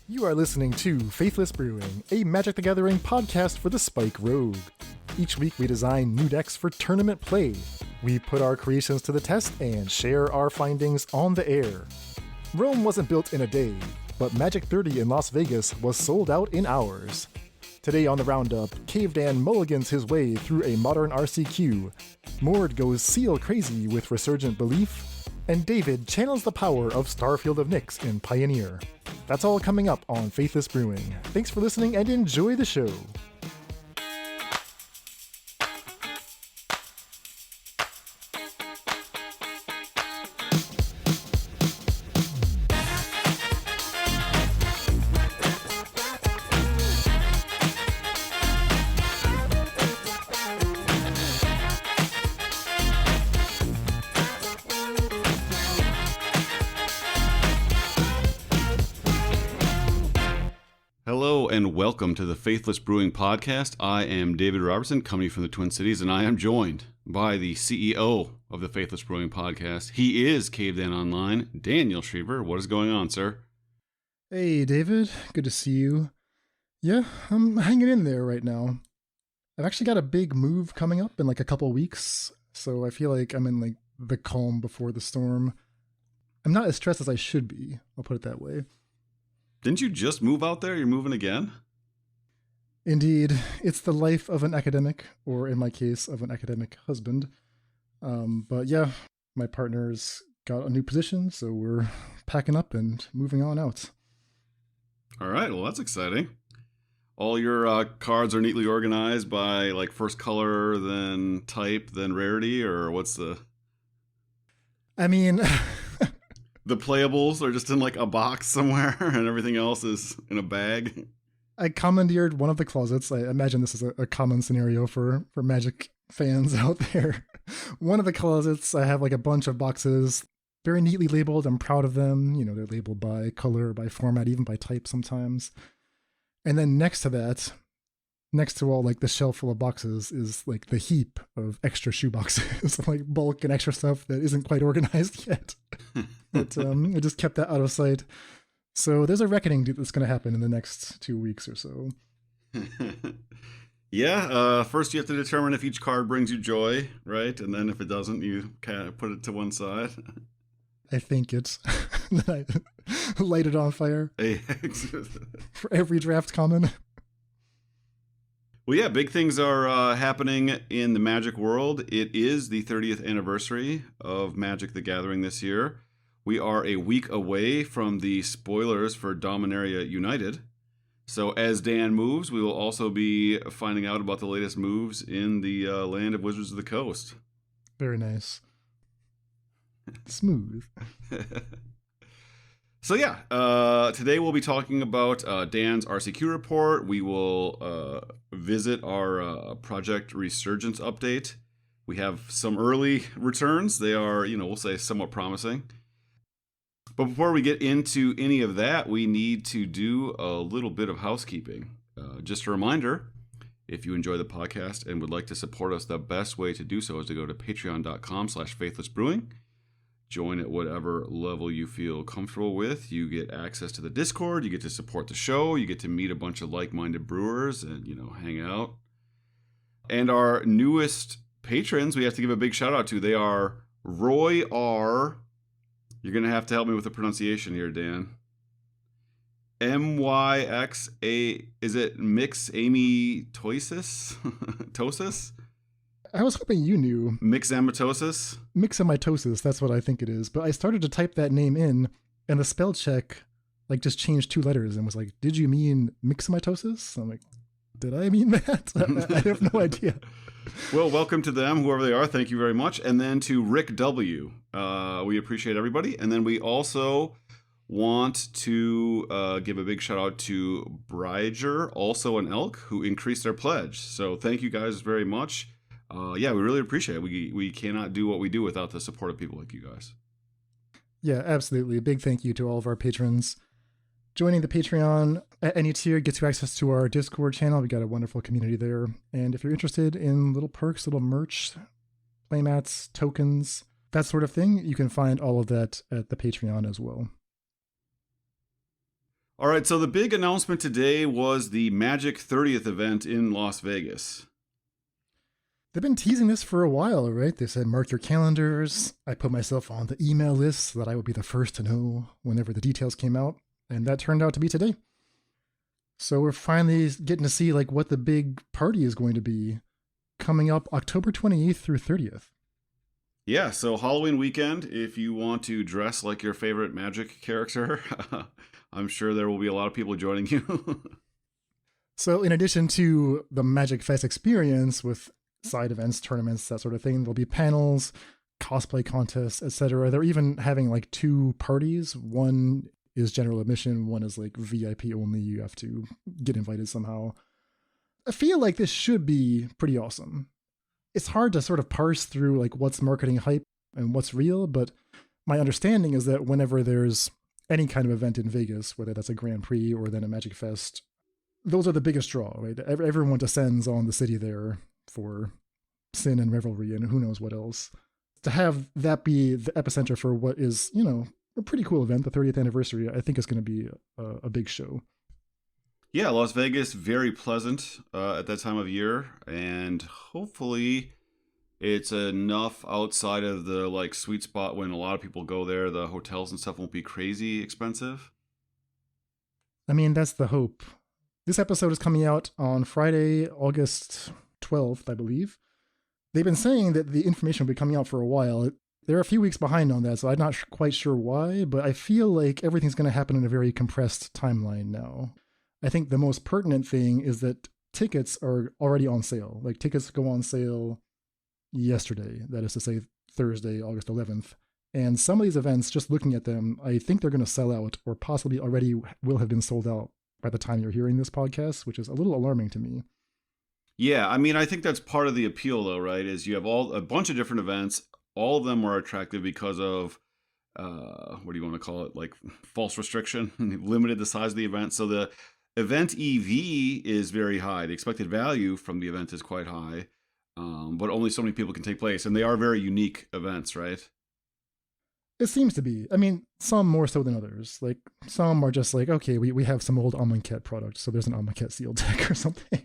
You are listening to Faithless Brewing, a Magic the Gathering podcast for the Spike Rogue. Each week we design new decks for tournament play. We put our creations to the test and share our findings on the air. Rome wasn't built in a day, but Magic 30 in Las Vegas was sold out in hours. Today on the Roundup, Cavedan mulligans his way through a modern RCQ, Morde goes seal crazy with Resurgent Belief, and David channels the power of Starfield of Nyx in Pioneer. That's all coming up on Faithless Brewing. Thanks for listening and enjoy the show. Hello and welcome to the Faithless Brewing Podcast. I am David Robertson, coming from the Twin Cities, and I am joined by the CEO of the Faithless Brewing Podcast. He is Cavedan Online, Daniel Schriever. What is going on, sir? Hey, David. Good to see you. Yeah, I'm hanging in there right now. I've actually got a big move coming up in like a couple weeks, so I feel like I'm in like the calm before the storm. I'm not as stressed as I should be, I'll put it that way. Didn't you just move out there? You're moving again? Indeed. It's the life of an academic, or in my case, of an academic husband. But yeah, my partner's got a new position, so we're packing up and moving on out. All right, well, that's exciting. All your cards are neatly organized by like first color, then type, then rarity, or what's the... I mean... The playables are just in like a box somewhere and everything else is in a bag. I commandeered one of the closets. I imagine this is a common scenario for Magic fans out there. One of the closets, I have like a bunch of boxes, very neatly labeled. I'm proud of them. You know, they're labeled by color, by format, even by type sometimes. And then next to that, next to all like the shelf full of boxes is like the heap of extra shoe boxes, like bulk and extra stuff that isn't quite organized yet. But I just kept that out of sight. So there's a reckoning that's going to happen in the next 2 weeks or so. Yeah, first you have to determine if each card brings you joy, right? And then if it doesn't, you kind of put it to one side. I think it's I light it on fire for every draft common. Well, yeah, big things are happening in the Magic world. It is the 30th anniversary of Magic the Gathering this year. We are a week away from the spoilers for Dominaria United. So as Dan moves, we will also be finding out about the latest moves in the land of Wizards of the Coast. Very nice. Smooth. So yeah, today we'll be talking about Dan's RCQ report. We will visit our Project Resurgence update. We have some early returns. They are, we'll say somewhat promising. But before we get into any of that, we need to do a little bit of housekeeping. Just a reminder, if you enjoy the podcast and would like to support us, the best way to do so is to go to patreon.com/faithlessbrewing. Join at whatever level you feel comfortable with. You get access to the Discord. You get to support the show. You get to meet a bunch of like-minded brewers and, hang out. And our newest patrons, we have to give a big shout out to. They are Roy R. You're going to have to help me with the pronunciation here, Dan. MYXA, is it Mix Amy Toisis? Tosis? I was hoping you knew. Myxomatosis? Myxomatosis, that's what I think it is. But I started to type that name in, and the spell check just changed 2 letters and was like, did you mean myxomatosis? I'm like, did I mean that? I have no idea. Well, welcome to them, whoever they are. Thank you very much. And then to Rick W. We appreciate everybody. And then we also want to give a big shout out to Bryger, also an elk, who increased their pledge. So thank you guys very much. Yeah, we really appreciate it. We cannot do what we do without the support of people like you guys. Yeah, absolutely. A big thank you to all of our patrons. Joining the Patreon at any tier gets you access to our Discord channel. We got a wonderful community there. And if you're interested in little perks, little merch, playmats, tokens, that sort of thing, you can find all of that at the Patreon as well. All right, so the big announcement today was the Magic 30th event in Las Vegas. They've been teasing this for a while, right? They said, mark your calendars. I put myself on the email list so that I would be the first to know whenever the details came out. And that turned out to be today. So we're finally getting to see like what the big party is going to be coming up October 28th through 30th. Yeah, so Halloween weekend, if you want to dress like your favorite Magic character, I'm sure there will be a lot of people joining you. So in addition to the Magic Fest experience with side events, tournaments, that sort of thing, there'll be panels, cosplay contests, etc. They're even having like 2 parties. One is general admission, one is like VIP only. You have to get invited somehow. I feel like this should be pretty awesome. It's hard to sort of parse through like what's marketing hype and what's real, but my understanding is that whenever there's any kind of event in Vegas, whether that's a Grand Prix or then a Magic Fest, those are the biggest draw, right? Everyone descends on the city there for sin and revelry and who knows what else. To have that be the epicenter for what is, a pretty cool event, the 30th anniversary, I think is going to be a big show. Yeah, Las Vegas, very pleasant at that time of year, and hopefully it's enough outside of the like sweet spot when a lot of people go there. The hotels and stuff won't be crazy expensive. I mean, that's the hope. This episode is coming out on Friday, August 12th, I believe. They've been saying that the information will be coming out for a while. They're a few weeks behind on that, so I'm not quite sure why, but I feel like everything's going to happen in a very compressed timeline now. I think the most pertinent thing is that tickets are already on sale. Like, tickets go on sale yesterday, that is to say Thursday, August 11th. And some of these events, just looking at them, I think they're going to sell out or possibly already will have been sold out by the time you're hearing this podcast, which is a little alarming to me. Yeah, I mean, I think that's part of the appeal, though, right? Is you have a bunch of different events. All of them are attractive because of, what do you want to call it? Like false restriction, limited the size of the event. So the event EV is very high. The expected value from the event is quite high, but only so many people can take place. And they are very unique events, right? It seems to be. I mean, some more so than others. Like, some are just like, okay, we have some old Amonkhet product, so there's an Amonkhet sealed deck or something.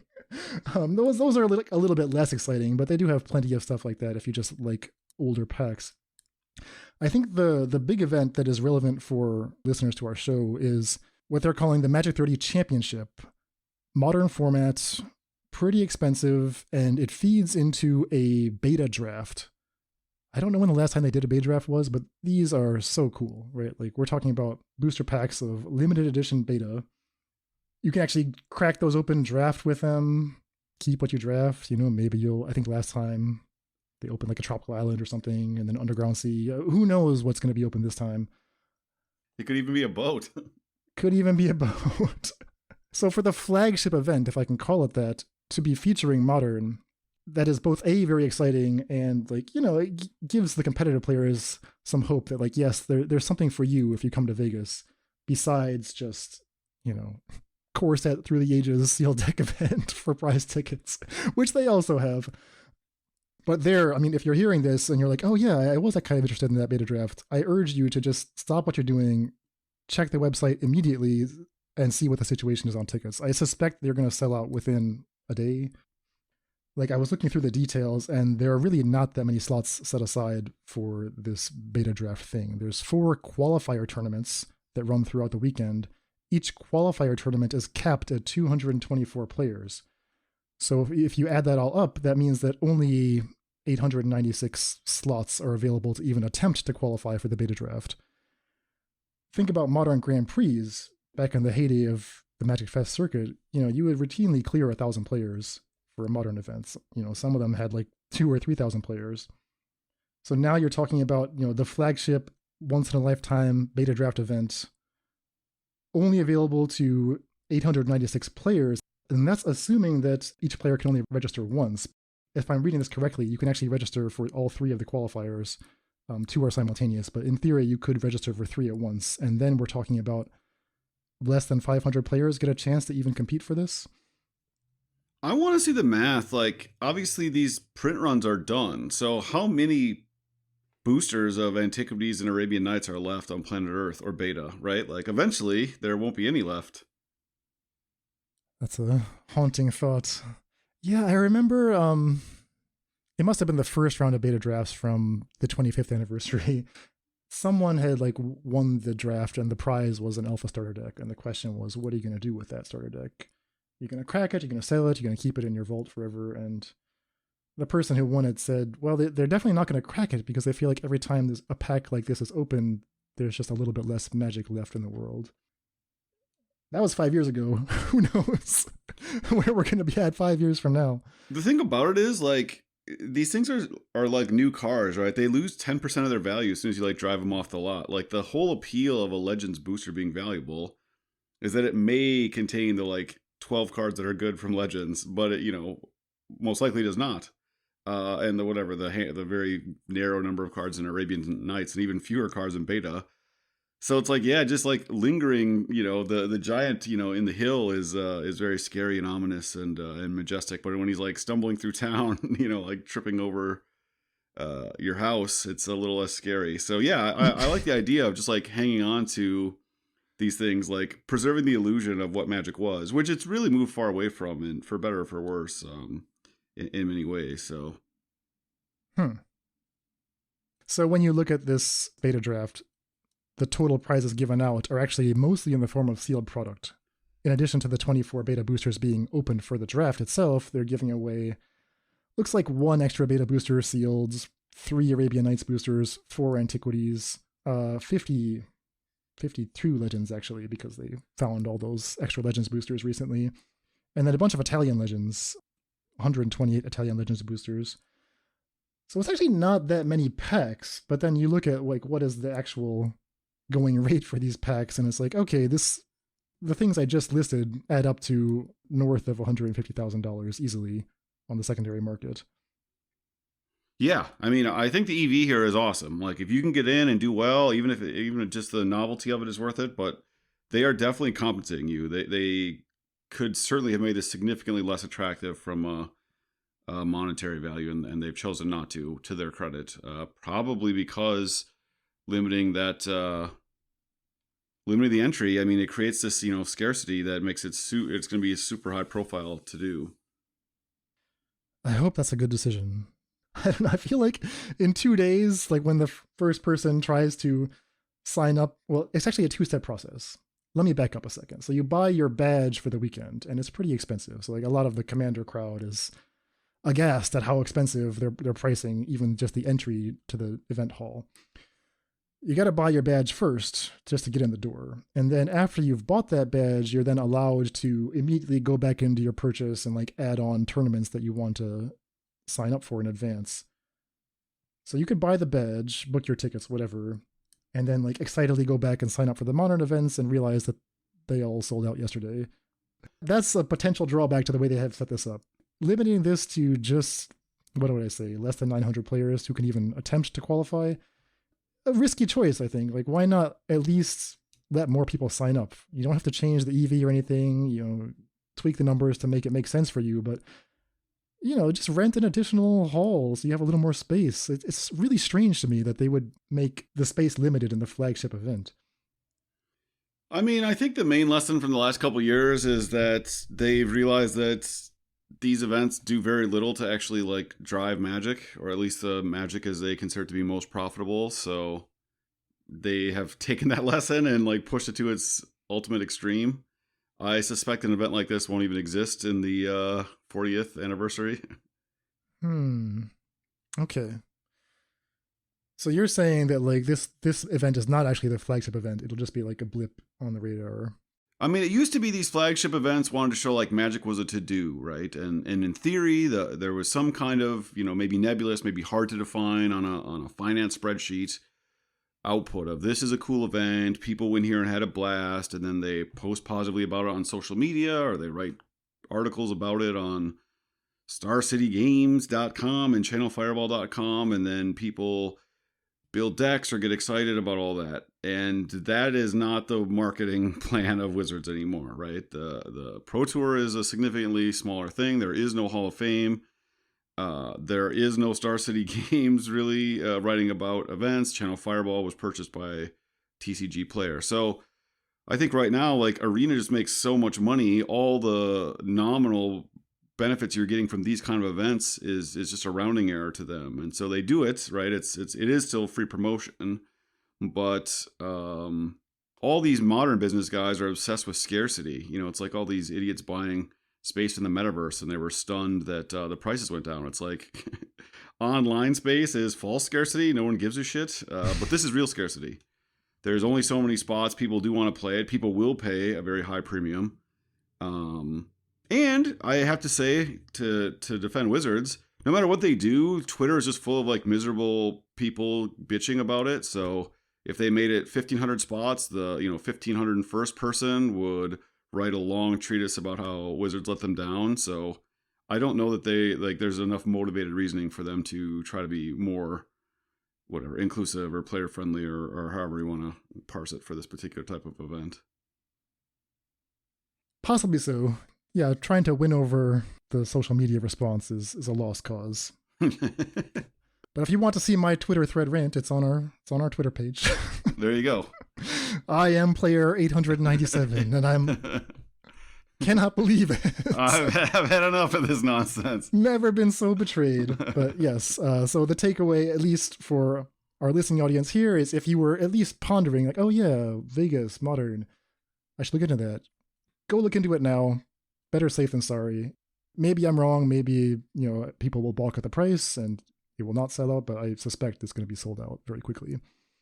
Those are a little bit less exciting, but they do have plenty of stuff like that if you just like older packs. I think the big event that is relevant for listeners to our show is what they're calling the Magic 30 Championship. Modern format, pretty expensive, and it feeds into a beta draft. I don't know when the last time they did a beta draft was, but these are so cool, right? Like, we're talking about booster packs of limited edition beta. You can actually crack those open, draft with them, keep what you draft. Maybe I think last time they opened like a tropical island or something, and then underground sea. Who knows what's going to be open this time? It could even be a boat. Could even be a boat. So for the flagship event, if I can call it that, to be featuring Modern, that is both very exciting and it gives the competitive players some hope that yes, there's something for you if you come to Vegas besides just, core set through the ages sealed deck event for prize tickets, which they also have. But if you're hearing this and you're like, oh yeah, I was kind of interested in that beta draft, I urge you to just stop what you're doing, check the website immediately and see what the situation is on tickets. I suspect they're going to sell out within a day. I was looking through the details, and there are really not that many slots set aside for this beta draft thing. There's 4 qualifier tournaments that run throughout the weekend. Each qualifier tournament is capped at 224 players. So if you add that all up, that means that only 896 slots are available to even attempt to qualify for the beta draft. Think about modern Grand Prix back in the heyday of the Magic Fest circuit. You would routinely clear 1,000 players for modern events. Some of them had 2,000 or 3,000 players. So now you're talking about, the flagship once in a lifetime beta draft event only available to 896 players. And that's assuming that each player can only register once. If I'm reading this correctly, you can actually register for all 3 of the qualifiers. 2 are simultaneous, but in theory, you could register for 3 at once. And then we're talking about less than 500 players get a chance to even compete for this. I want to see the math. Obviously these print runs are done. So how many boosters of Antiquities and Arabian Nights are left on planet Earth or beta, right? Like eventually there won't be any left. That's a haunting thought. Yeah, I remember it must have been the first round of beta drafts from the 25th anniversary. Someone had like won the draft and the prize was an alpha starter deck. And the question was, what are you going to do with that starter deck? You're going to crack it, you're going to sell it, you're going to keep it in your vault forever. And the person who won it said, well, they're definitely not going to crack it because they feel like every time there's a pack like this is open, there's just a little bit less magic left in the world. That was 5 years ago. Who knows where we're going to be at 5 years from now? The thing about it is, like, these things are like new cars, right? They lose 10% of their value as soon as you like drive them off the lot. Like the whole appeal of a Legends booster being valuable is that it may contain the like 12 cards that are good from Legends, but it, most likely does not. And the very narrow number of cards in Arabian Nights and even fewer cards in beta. So it's like, yeah, just like lingering, the giant, in the hill is very scary and ominous and majestic. But when he's like stumbling through town, like tripping over your house, it's a little less scary. So yeah, I like the idea of just like hanging on to these things, like preserving the illusion of what Magic was, which it's really moved far away from, and for better or for worse, in many ways. So. So when you look at this beta draft, the total prizes given out are actually mostly in the form of sealed product. In addition to the 24 beta boosters being opened for the draft itself, they're giving away, looks like 1 extra beta booster sealed, 3 Arabian Nights boosters, 4 Antiquities, 52 Legends actually, because they found all those extra Legends boosters recently, and then a bunch of Italian Legends, 128 Italian Legends boosters. So it's actually not that many packs, but then you look at like what is the actual going rate for these packs, and it's like, okay, the things I just listed add up to north of $150,000 easily on the secondary market. Yeah, I mean, I think the EV here is awesome. Like, if you can get in and do well, even if just the novelty of it is worth it, but they are definitely compensating you. They could certainly have made this significantly less attractive from a monetary value, and they've chosen not to their credit. Probably because limiting the entry, I mean, it creates this, scarcity that makes it's going to be a super high profile to do. I hope that's a good decision. I don't know. I feel like in 2 days, like when the first person tries to sign up, well, it's actually a 2-step process. Let me back up a second. So you buy your badge for the weekend, and it's pretty expensive. So like a lot of the Commander crowd is aghast at how expensive they're pricing even just the entry to the event hall. You got to buy your badge first just to get in the door. And then after you've bought that badge, you're then allowed to immediately go back into your purchase and like add on tournaments that you want to sign up for in advance. So you could buy the badge, book your tickets, whatever, and then like excitedly go back and sign up for the modern events and realize that they all sold out yesterday. That's a potential drawback to the way they have set this up. Limiting this to just, what would I say, less than 900 players who can even attempt to qualify, a risky choice, I think. Like, why not at least let more people sign up? You don't have to change the EV or anything, tweak the numbers to make it make sense for you, but, just rent an additional hall so you have a little more space. It's really strange to me that they would make the space limited in the flagship event. I mean, I think the main lesson from the last couple of years is that they've realized that these events do very little to actually like drive Magic, or at least the Magic as they consider to be most profitable. So they have taken that lesson and like pushed it to its ultimate extreme. I suspect an event like this won't even exist in the 40th anniversary. Okay. So you're saying that like this event is not actually the flagship event. It'll just be like a blip on the radar. I mean, it used to be these flagship events wanted to show like Magic was a to-do, right? And in theory, there was some kind of, maybe nebulous, maybe hard to define on a finance spreadsheet output of this is a cool event, people went here and had a blast, and then they post positively about it on social media, or they write articles about it on starcitygames.com and channelfireball.com, and then people build decks or get excited about all that. And that is not the marketing plan of Wizards anymore, right? The Pro Tour is a significantly smaller thing. There is no Hall of Fame. There is no Star City Games really writing about events. Channel Fireball was purchased by TCG Player. So I think right now, like, Arena just makes so much money. All the nominal benefits you're getting from these kind of events is just a rounding error to them. And so they do it, right? It is still free promotion, but all these modern business guys are obsessed with scarcity. You know, it's like all these idiots buying space in the metaverse and they were stunned that the prices went down. It's like online space is false scarcity. No one gives a shit. But this is real scarcity. There's only so many spots. People do want to play it. People will pay a very high premium. And I have to say, to defend Wizards, no matter what they do, Twitter is just full of like miserable people bitching about it. So if they made it 1,500 spots, the 1,501st person would write a long treatise about how Wizards let them down. So I don't know that there's enough motivated reasoning for them to try to be more inclusive or player friendly or however you want to parse it for this particular type of event. Possibly so. Yeah, trying to win over the social media response is a lost cause. But if you want to see my Twitter thread rant, it's on our Twitter page. There you go. I am player 897, and cannot believe it. I've had enough of this nonsense. Never been so betrayed. But yes, so the takeaway, at least for our listening audience here, is if you were at least pondering, like, oh yeah, Vegas, Modern, I should look into that. Go look into it now. Better safe than sorry. Maybe I'm wrong. Maybe, people will balk at the price and it will not sell out, but I suspect it's going to be sold out very quickly.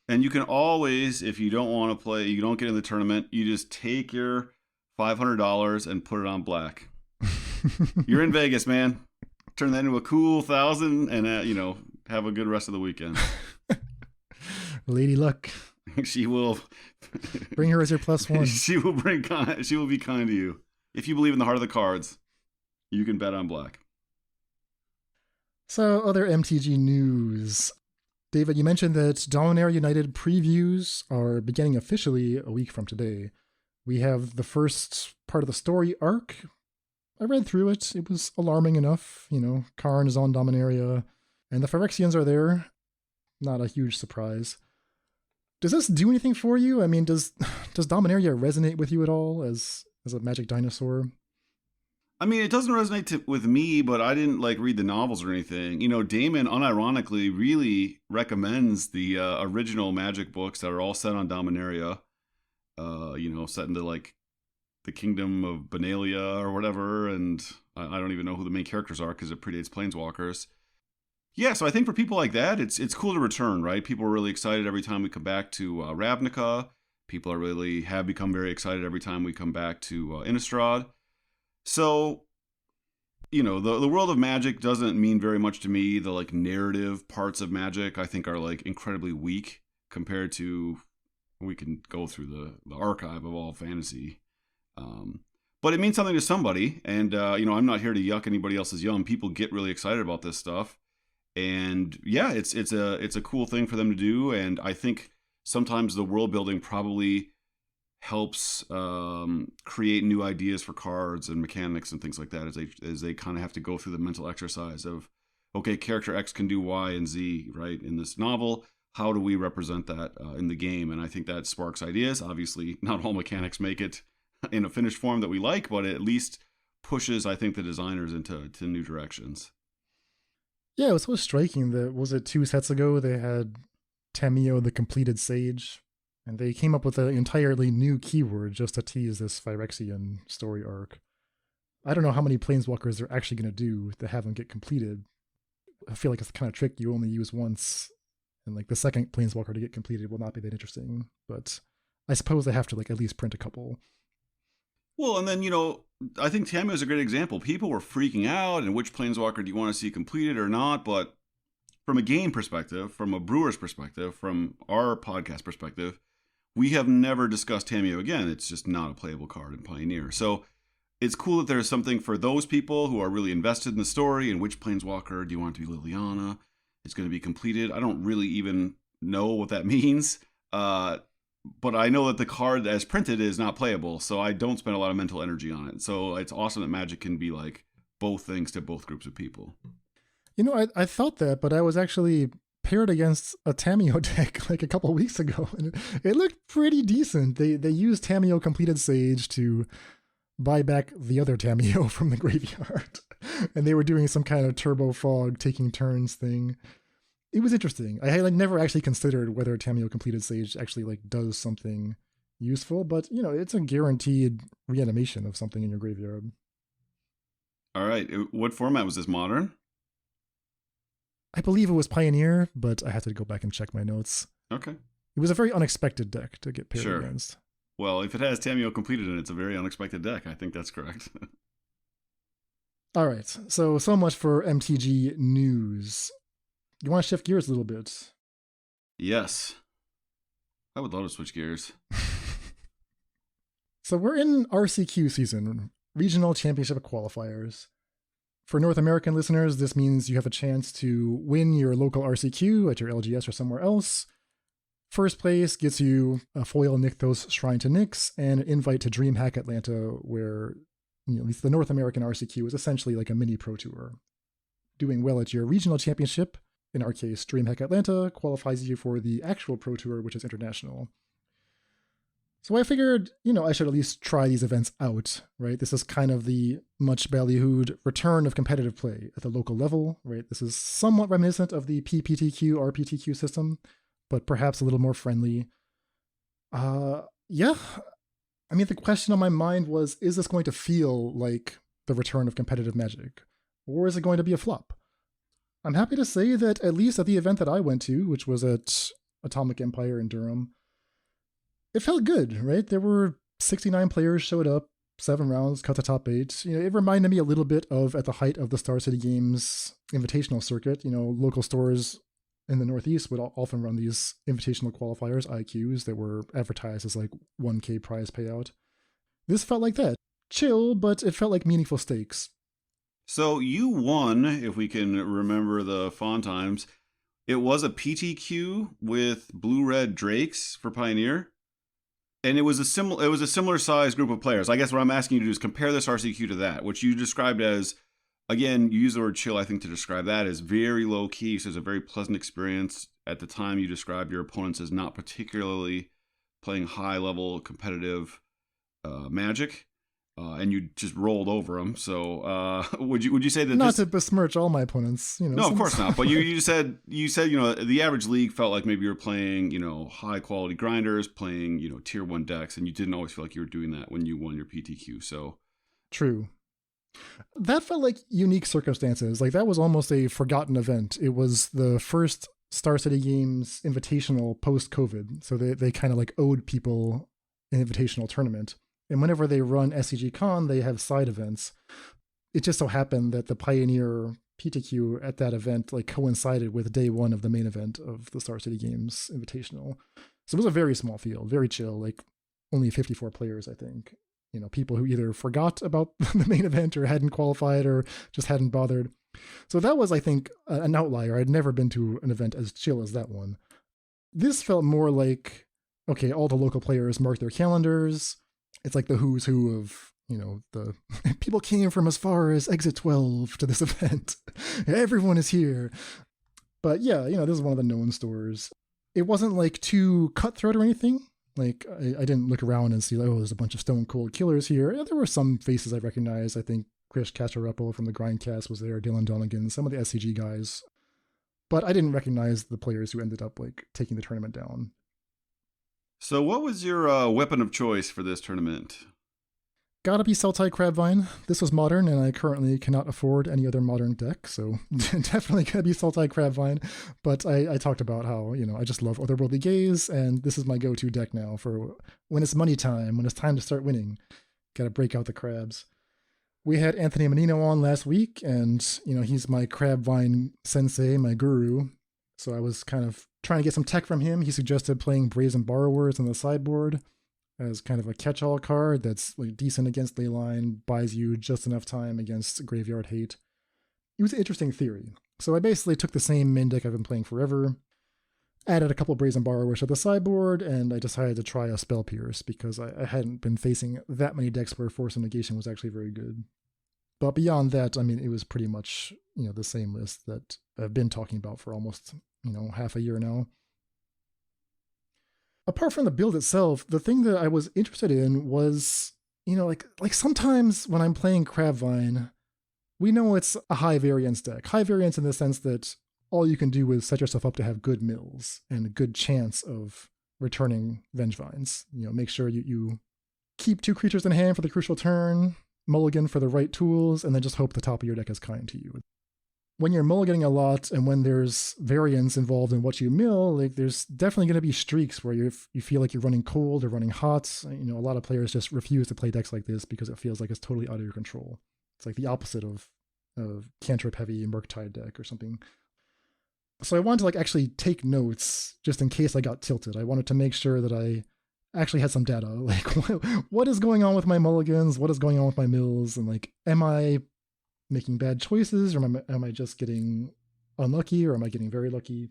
And you can always, if you don't want to play, you don't get in the tournament, you just take your $500 and put it on black. You're in Vegas, man. Turn that into a cool 1,000 and, have a good rest of the weekend. Lady Luck. She will. Bring her as your +1. She will be kind to you. If you believe in the heart of the cards, you can bet on black. So, other MTG news. David, you mentioned that Dominaria United previews are beginning officially a week from today. We have the first part of the story arc. I read through it. It was alarming enough. Karn is on Dominaria, and the Phyrexians are there. Not a huge surprise. Does this do anything for you? I mean, does Dominaria resonate with you at all as a Magic dinosaur? I mean, it doesn't resonate with me, but I didn't read the novels or anything. Damon unironically really recommends the original Magic books that are all set on Dominaria. Set into the kingdom of Benalia or whatever, and I don't even know who the main characters are because it predates Planeswalkers. Yeah, so I think for people like that, it's cool to return, right? People are really excited every time we come back to Ravnica. People have become very excited every time we come back to Innistrad. So, the world of Magic doesn't mean very much to me. The narrative parts of Magic I think are incredibly weak compared to, we can go through the archive of all fantasy. But it means something to somebody. And, I'm not here to yuck anybody else's yum. People get really excited about this stuff. And yeah, it's a cool thing for them to do. And I think sometimes the world building probably helps create new ideas for cards and mechanics and things like that as they kind of have to go through the mental exercise of, okay, character X can do Y and Z, right? In this novel, how do we represent that in the game? And I think that sparks ideas. Obviously, not all mechanics make it in a finished form that we like, but it at least pushes, I think, the designers into new directions. Yeah, it was so striking that, was it 2 sets ago, they had Tameo the Completed Sage, and they came up with an entirely new keyword just to tease this Phyrexian story arc. I don't know how many Planeswalkers they're actually going to do to have them get completed. I feel like it's the kind of trick you only use once, and the second Planeswalker to get completed will not be that interesting, but I suppose they have to at least print a couple. Well, and then, I think Tameo is a great example. People were freaking out, and which Planeswalker do you want to see completed or not? But from a game perspective, from a brewer's perspective, from our podcast perspective, we have never discussed Tameo again. It's just not a playable card in Pioneer. So it's cool that there's something for those people who are really invested in the story and which Planeswalker do you want it to be Liliana? It's going to be completed. I don't really even know what that means. But I know that the card as printed is not playable, so I don't spend a lot of mental energy on it. So it's awesome that Magic can be both things to both groups of people. I thought that, but I was actually paired against a Tamiyo deck like a couple weeks ago, and it looked pretty decent. They used Tamiyo Completed Sage to buy back the other Tamiyo from the graveyard, and they were doing some kind of turbo fog taking turns thing. It was interesting. I had never actually considered whether Tamiyo Completed Sage actually does something useful, but it's a guaranteed reanimation of something in your graveyard. All right. What format was this? Modern? I believe it was Pioneer, but I had to go back and check my notes. Okay. It was a very unexpected deck to get paired against. Well, if it has Tamiyo completed in it, it's a very unexpected deck. I think that's correct. All right. So much for MTG news. You want to shift gears a little bit? Yes. I would love to switch gears. So we're in RCQ season, Regional Championship Qualifiers. For North American listeners, this means you have a chance to win your local RCQ at your LGS or somewhere else. First place gets you a foil Nykthos Shrine to Nyx and an invite to DreamHack Atlanta, where at least the North American RCQ is essentially like a mini Pro Tour. Doing well at your regional championship, in our case, DreamHack Atlanta, qualifies you for the actual Pro Tour, which is international. So I figured, I should at least try these events out, right? This is kind of the much ballyhooed return of competitive play at the local level, right? This is somewhat reminiscent of the PPTQ, RPTQ system, but perhaps a little more friendly. Yeah. I mean, the question on my mind was, is this going to feel like the return of competitive Magic? Or is it going to be a flop? I'm happy to say that at least at the event that I went to, which was at Atomic Empire in Durham, it felt good, right? There were 69 players showed up, 7 rounds, cut to top 8. It reminded me a little bit of at the height of the Star City Games invitational circuit. Local stores in the Northeast would often run these invitational qualifiers, IQs, that were advertised as like 1K prize payout. This felt like that. Chill, but it felt like meaningful stakes. So you won, if we can remember the fun times. It was a PTQ with blue-red Drakes for Pioneer. And it was a similar size group of players. I guess what I'm asking you to do is compare this RCQ to that, which you described as, again, you use the word chill, I think, to describe that as very low key. So it's a very pleasant experience. At the time, you described your opponents as not particularly playing high level competitive Magic, and you just rolled over them. So would you say that not to besmirch all my opponents? No, of course not. But you said the average league felt like maybe you were playing high quality grinders, playing tier 1 decks, and you didn't always feel like you were doing that when you won your PTQ. So true. That felt like unique circumstances. Like that was almost a forgotten event. It was the first Star City Games Invitational post-COVID, so they kind of like owed people an invitational tournament. And whenever they run SCG Con, they have side events. It just so happened that the Pioneer PTQ at that event coincided with day 1 of the main event of the Star City Games Invitational. So it was a very small field, very chill, only 54 players, I think. People who either forgot about the main event or hadn't qualified or just hadn't bothered. So that was, I think, an outlier. I'd never been to an event as chill as that one. This felt more like, okay, all the local players mark their calendars. It's like the who's who of, the people came from as far as Exit 12 to this event. Everyone is here. But yeah, this is one of the known stores. It wasn't too cutthroat or anything. I didn't look around and see, there's a bunch of stone cold killers here. There were some faces I recognized. I think Chris Castorepple from the Grindcast was there, Dylan Donegan, some of the SCG guys. But I didn't recognize the players who ended up taking the tournament down. So what was your weapon of choice for this tournament? Gotta be Sultai Crabvine. This was modern, and I currently cannot afford any other modern deck, so definitely gotta be Sultai Crabvine. But I talked about how, I just love Otherworldly Gaze, and this is my go-to deck now for when it's money time, when it's time to start winning. Gotta break out the crabs. We had Anthony Menino on last week, and, he's my Crabvine sensei, my guru. So I was kind of trying to get some tech from him. He suggested playing Brazen Borrowers on the sideboard as kind of a catch-all card that's decent against Leyline, buys you just enough time against Graveyard Hate. It was an interesting theory. So I basically took the same main deck I've been playing forever, added a couple Brazen Borrowers to the sideboard, and I decided to try a Spell Pierce because I hadn't been facing that many decks where Force of Negation was actually very good. But beyond that, I mean, it was pretty much, the same list that I've been talking about for almost, half a year now. Apart from the build itself, the thing that I was interested in was, like sometimes when I'm playing Crabvine, we know it's a high variance deck. High variance in the sense that all you can do is set yourself up to have good mills and a good chance of returning Vengevines. Make sure you keep 2 creatures in hand for the crucial turn, mulligan for the right tools, and then just hope the top of your deck is kind to you. When you're mulliganing a lot and when there's variance involved in what you mill, like there's definitely going to be streaks where you feel like you're running cold or running hot. A lot of players just refuse to play decks like this because it feels like it's totally out of your control. It's like the opposite of cantrip heavy Murktide deck or something. So I wanted to like actually take notes just in case I got tilted. I wanted to make sure that I actually had some data, like what is going on with my mulligans, what is going on with my mills, and like, am I making bad choices, or am I just getting unlucky, or am I getting very lucky?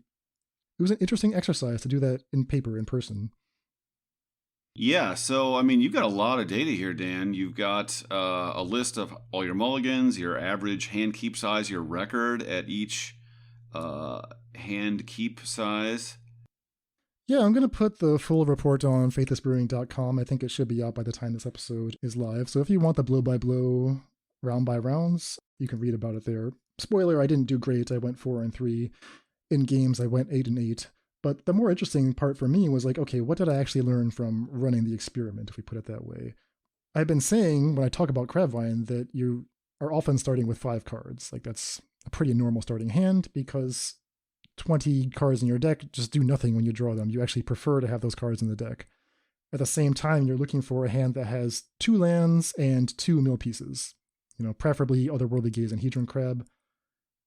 It was an interesting exercise to do that in paper, in person. Yeah, so I mean, you've got a lot of data here, Dan. You've got a list of all your mulligans, your average hand keep size, your record at each hand keep size. Yeah, I'm going to put the full report on faithlessbrewing.com. I think it should be out by the time this episode is live. So if you want the blow-by-blow, round-by-rounds, you can read about it there. Spoiler, I didn't do great. I went 4-3. In games, I went 8-8. But the more interesting part for me was like, okay, what did I actually learn from running the experiment, if we put it that way? I've been saying, when I talk about Crabvine, that you are often starting with 5 cards. Like, that's a pretty normal starting hand, because 20 cards in your deck just do nothing when you draw them. You actually prefer to have those cards in the deck. At the same time, you're looking for a hand that has 2 lands and 2 mill pieces. Preferably Otherworldly Gaze and Hedron Crab.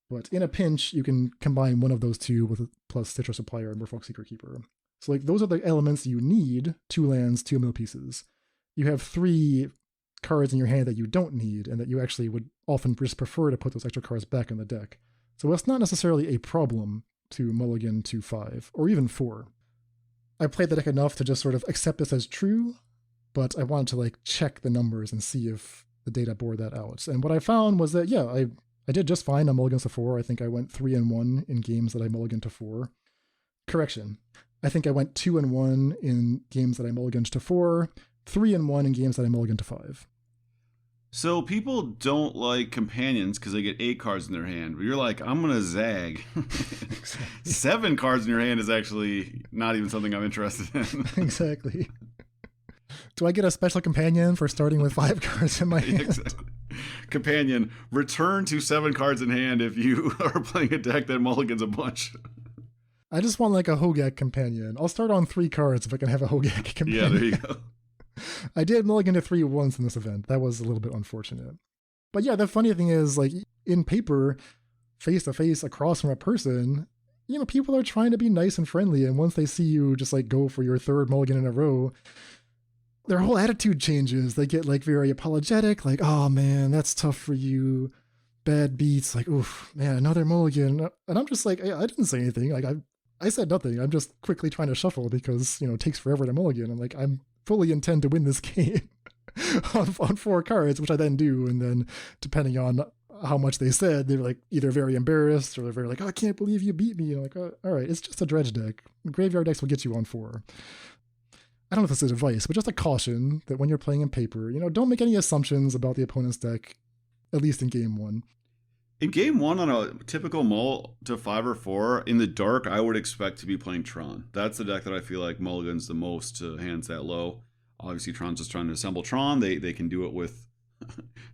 But in a pinch, you can combine one of those 2 with plus Citrus Supplier and Merfolk Secret Keeper. So like, those are the elements you need: 2 lands, 2 mill pieces. You have 3 cards in your hand that you don't need, and that you actually would often just prefer to put those extra cards back in the deck. So it's not necessarily a problem to mulligan to 5, or even 4. I played the deck enough to just sort of accept this as true, but I wanted to like check the numbers and see if the data bore that out. And what I found was that, yeah, I did just fine on mulligans to 4. I think I went 3-1 in games that I mulliganed to 4. Correction. I think I went 2-1 in games that I mulliganed to 4, 3-1 in games that I mulliganed to 5. So people don't like companions because they get 8 cards in their hand. But you're like, I'm going to zag. 7 cards in your hand is actually not even something I'm interested in. Exactly. Do I get a special companion for starting with 5 cards in my hand? Exactly. Companion, return to 7 cards in hand if you are playing a deck that mulligans a bunch. I just want like a Hogak companion. I'll start on 3 cards if I can have a Hogak companion. Yeah, there you go. I did mulligan to 3 once in this event. That was a little bit unfortunate. But yeah, the funny thing is, like, in paper, face to face across from a person, people are trying to be nice and friendly. And once they see you just like go for your 3rd mulligan in a row, their whole attitude changes. They get like very apologetic, like, oh man, that's tough for you. Bad beats, like, oof, man, another mulligan. And I'm just like, I didn't say anything. Like, I said nothing. I'm just quickly trying to shuffle because, it takes forever to mulligan. I'm like, I'm fully intend to win this game on 4 cards, which I then do. And then depending on how much they said, they're like either very embarrassed or they're very like, oh, I can't believe you beat me. I'm like, oh, all right, it's just a dredge deck. Graveyard decks will get you on 4. I don't know if this is advice, but just a caution that when you're playing in paper, don't make any assumptions about the opponent's deck, at least in game 1. In game 1 on a typical mull to 5 or 4, in the dark, I would expect to be playing Tron. That's the deck that I feel like mulligans the most to hands that low. Obviously, Tron's just trying to assemble Tron. They can do it with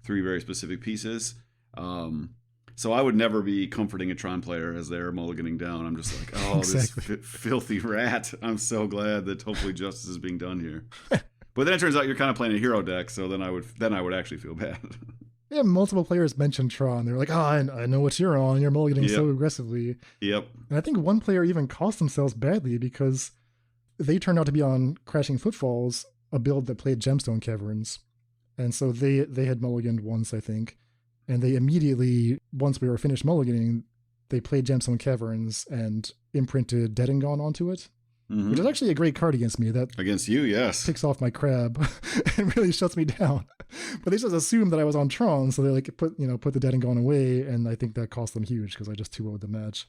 3 very specific pieces. So I would never be comforting a Tron player as they're mulliganing down. I'm just like, oh, exactly. This filthy rat. I'm so glad that hopefully justice is being done here. But then it turns out you're kind of playing a hero deck, so then I would actually feel bad. Yeah, multiple players mentioned Tron. They're like, oh, I know what you're on. You're mulliganing so aggressively. Yep. And I think one player even cost themselves badly because they turned out to be on Crashing Footfalls, a build that played Gemstone Caverns. And so they had mulliganed once, I think. And they immediately, once we were finished mulliganing, they played Gemstone Caverns and imprinted Dead and Gone onto it. Mm-hmm. which is actually a great card against me. That Against you, yes. picks off my crab and really shuts me down. But they just assumed that I was on Tron, so they like put the dead and gone away, and I think that cost them huge because I just 2-0'd the match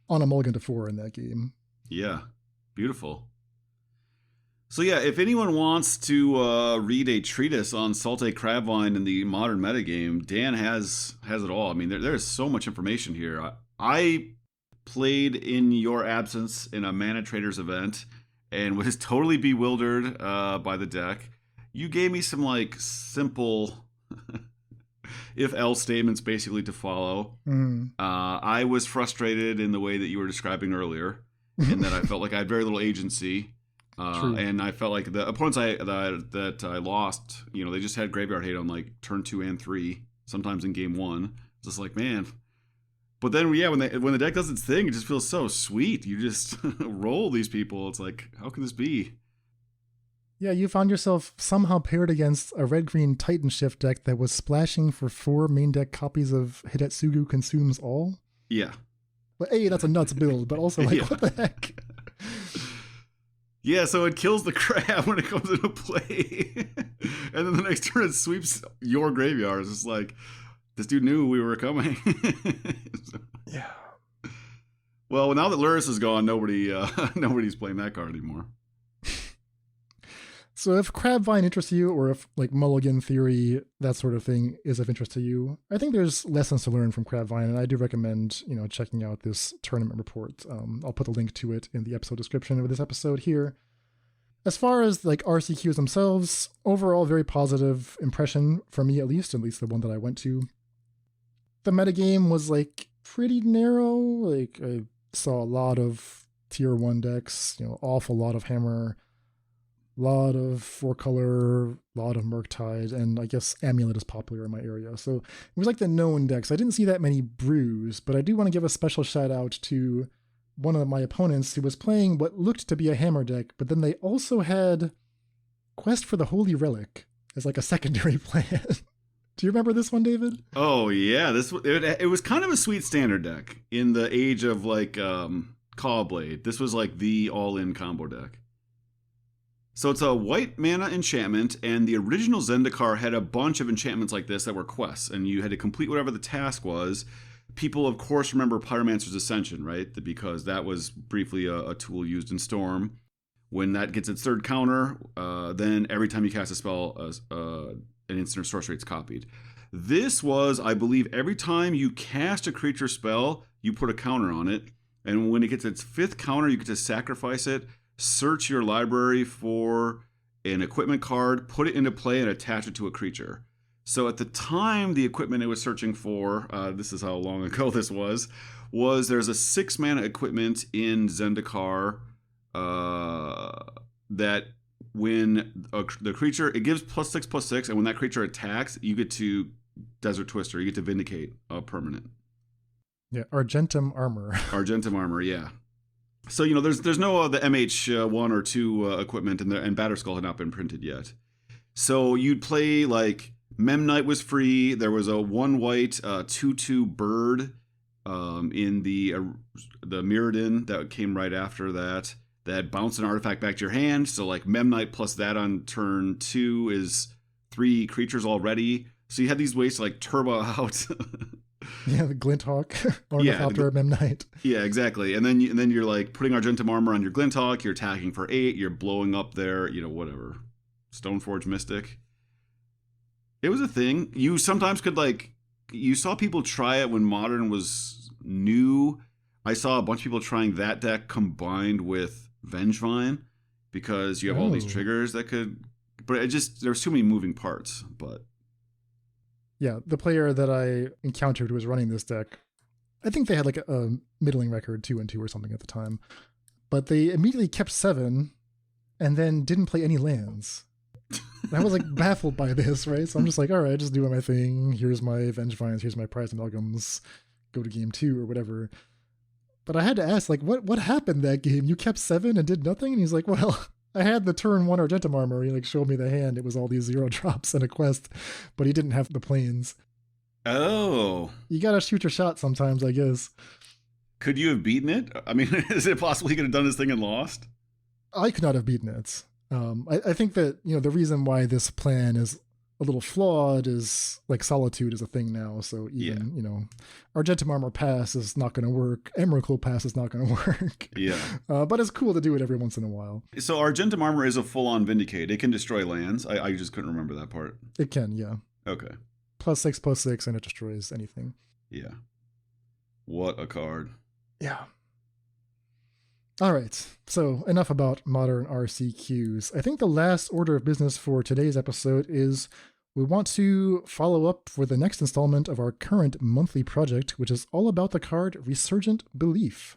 on a mulligan to 4 in that game. Yeah, beautiful. So yeah, if anyone wants to read a treatise on Salte Crabvine in the modern metagame, Dan has it all. I mean, there's so much information here. I played in your absence in a Mana Traders event and was totally bewildered by the deck. You gave me some like simple if-else statements basically to follow. I was frustrated in the way that you were describing earlier, in that I felt like I had very little agency. And I felt like the opponents that I lost, they just had graveyard hate on like turn 2 and 3, sometimes in game 1. Just like, man. But then, when the deck does its thing, it just feels so sweet. You just roll these people. It's like, how can this be? Yeah, you found yourself somehow paired against a red-green Titan Shift deck that was splashing for 4 main deck copies of Hidetsugu Consumes All. Yeah. Well, A, that's a nuts build, but also, like, what the heck? Yeah, so it kills the crab when it comes into play. And then the next turn it sweeps your graveyard. It's just like, this dude knew we were coming. Yeah. Well, now that Luris is gone, nobody's playing that card anymore. So if Crabvine interests you, or if like mulligan theory, that sort of thing is of interest to you, I think there's lessons to learn from Crabvine, and I do recommend checking out this tournament report. I'll put a link to it in the episode description of this episode here. As far as like RCQs themselves, overall very positive impression for me, at least the one that I went to. The metagame was like pretty narrow. Like I saw a lot of tier 1 decks, awful lot of hammer, lot of 4-color, lot of Murktide, and I guess Amulet is popular in my area. So it was like the known decks. I didn't see that many brews, but I do want to give a special shout out to one of my opponents who was playing what looked to be a hammer deck, but then they also had Quest for the Holy Relic as like a secondary plan. Do you remember this one, David? Oh yeah, it was kind of a sweet standard deck in the age of like Cawblade. This was like the all-in combo deck. So it's a white mana enchantment, and the original Zendikar had a bunch of enchantments like this that were quests, and you had to complete whatever the task was. People, of course, remember Pyromancer's Ascension, right? Because that was briefly a tool used in Storm. When that gets its third counter, then every time you cast a spell, an instant or sorcery, it's copied. This was, I believe, every time you cast a creature spell, you put a counter on it, and when it gets its 5th counter, you get to sacrifice it, search your library for an equipment card, put it into play, and attach it to a creature. So at the time, the equipment it was searching for, this is how long ago this was there's a 6 mana equipment in Zendikar that when the creature, it gives +6/+6, and when that creature attacks, you get to Desert Twister, you get to Vindicate a permanent. Yeah, Argentum Armor. Argentum Armor, yeah. So, there's no the MH1 or 2 equipment, and Batterskull had not been printed yet. So you'd play, like, Memnite was free. There was a 1-white 2/2 bird in the Mirrodin that came right after that bounced an artifact back to your hand. So, like, Memnite plus that on turn 2 is 3 creatures already. So you had these ways to, like, turbo out... Yeah, the Glinthawk, Ornithopter, Memnite. Yeah, exactly. And then you're like putting Argentum Armor on your Glinthawk, you're attacking for 8, you're blowing up their, whatever, Stoneforge Mystic. It was a thing. You sometimes could you saw people try it when Modern was new. I saw a bunch of people trying that deck combined with Vengevine because you have all these triggers that could, but there's too many moving parts, but. Yeah, the player that I encountered who was running this deck, I think they had like a middling record 2-2 or something at the time, but they immediately kept 7 and then didn't play any lands. And I was like baffled by this, right? So I'm just like, all right, just doing my thing. Here's my Vengevines, here's my Prized Amalgams, go to game 2 or whatever. But I had to ask, like, what happened that game? You kept 7 and did nothing? And he's like, well, I had the turn 1 Argentum Armor. He like showed me the hand. It was all these 0 drops and a quest, but he didn't have the planes. Oh. You gotta shoot your shot sometimes, I guess. Could you have beaten it? I mean, is it possible he could have done this thing and lost? I could not have beaten it. I think that, the reason why this plan is a little flawed is like solitude is a thing now. So even, Argentum Armor Pass is not going to work. Emrakul Pass is not going to work. Yeah. But it's cool to do it every once in a while. So Argentum Armor is a full-on Vindicate. It can destroy lands. I just couldn't remember that part. It can, yeah. Okay. +6/+6, and it destroys anything. Yeah. What a card. Yeah. All right, so enough about modern RCQs. I think the last order of business for today's episode is we want to follow up for the next installment of our current monthly project, which is all about the card Resurgent Belief.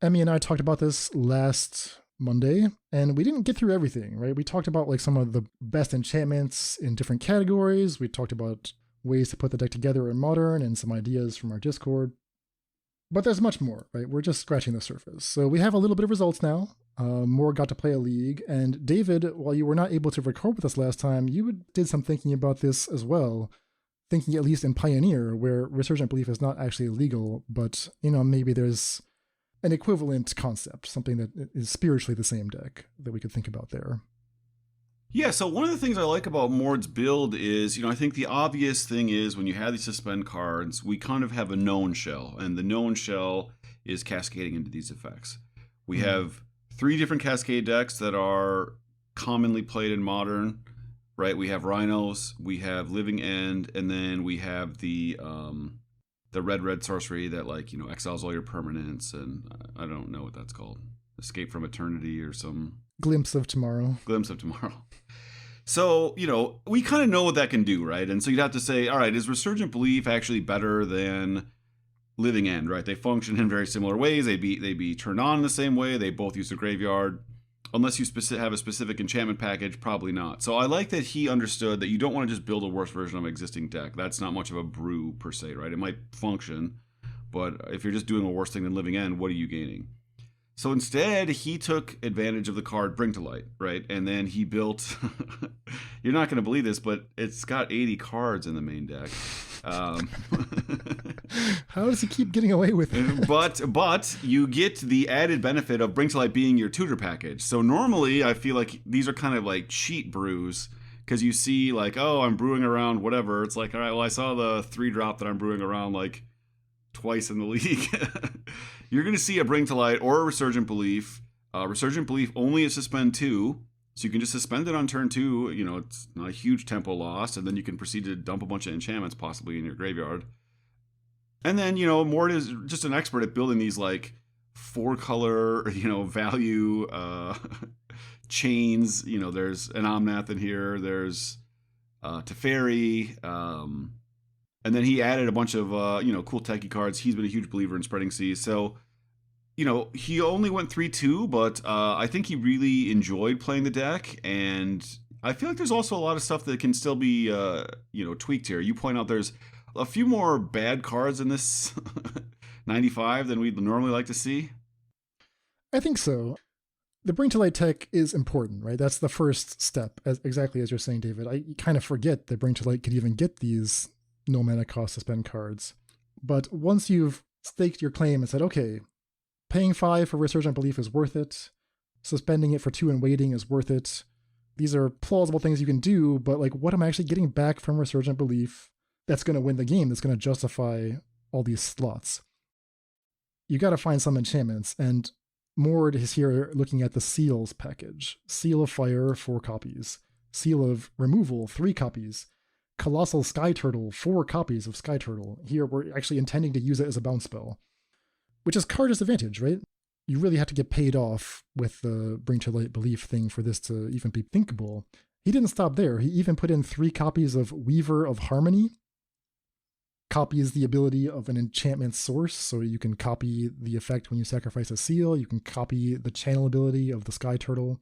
Emmy and I talked about this last Monday, and we didn't get through everything, right? We talked about like some of the best enchantments in different categories. We talked about ways to put the deck together in Modern and some ideas from our Discord. But there's much more, right? We're just scratching the surface. So we have a little bit of results now. Morde got to play a league. And David, while you were not able to record with us last time, you did some thinking about this as well. Thinking at least in Pioneer, where Resurgent Belief is not actually legal, but, maybe there's an equivalent concept, something that is spiritually the same deck that we could think about there. Yeah, so one of the things I like about Morde's build is, I think the obvious thing is when you have these suspend cards, we kind of have a known shell, and the known shell is cascading into these effects. We have 3 different Cascade decks that are commonly played in Modern, right? We have Rhinos, we have Living End, and then we have the red sorcery that exiles all your permanents, and I don't know what that's called. Escape from Eternity or some... Glimpse of Tomorrow. So, we kind of know what that can do, right? And so you'd have to say, all right, is Resurgent Belief actually better than Living End, right? They function in very similar ways. They be turned on in the same way. They both use the graveyard. Unless you have a specific enchantment package, probably not. So I like that he understood that you don't want to just build a worse version of an existing deck. That's not much of a brew, per se, right? It might function, but if you're just doing a worse thing than Living End, what are you gaining? So instead, he took advantage of the card Bring to Light, right? And then he built, you're not going to believe this, but it's got 80 cards in the main deck. How does he keep getting away with it? But you get the added benefit of Bring to Light being your tutor package. So normally, I feel like these are kind of like cheat brews, because you see I'm brewing around whatever. It's like, all right, well, I saw the 3-drop that I'm brewing around twice in the league. You're going to see a Bring to Light or a Resurgent Belief. Resurgent Belief only is suspend 2, so you can just suspend it on turn 2. It's not a huge tempo loss, and then you can proceed to dump a bunch of enchantments possibly in your graveyard. And then, Morde is just an expert at building these 4-color, value chains. There's an Omnath in here. There's Teferi. And then he added a bunch of, cool techie cards. He's been a huge believer in spreading seas. So, he only went 3-2, but I think he really enjoyed playing the deck. And I feel like there's also a lot of stuff that can still be, tweaked here. You point out there's a few more bad cards in this 95 than we'd normally like to see. I think so. The Bring to Light tech is important, right? That's the first step, exactly as you're saying, David. I kind of forget that Bring to Light could even get these no mana cost suspend cards. But once you've staked your claim and said, okay, paying 5 for Resurgent Belief is worth it, suspending it for 2 and waiting is worth it, these are plausible things you can do, but what am I actually getting back from Resurgent Belief that's going to win the game, that's going to justify all these slots? You got to find some enchantments, and Morde is here looking at the Seals package. Seal of Fire, 4 copies. Seal of Removal, 3 copies. Colossal Sky Turtle, 4 copies of Sky Turtle. Here we're actually intending to use it as a bounce spell, which is card disadvantage, right? You really have to get paid off with the Bring to Light Belief thing for this to even be thinkable. He didn't stop there. He even put in 3 copies of Weaver of Harmony. Copies the ability of an enchantment source, so you can copy the effect when you sacrifice a seal. You can copy the channel ability of the Sky Turtle.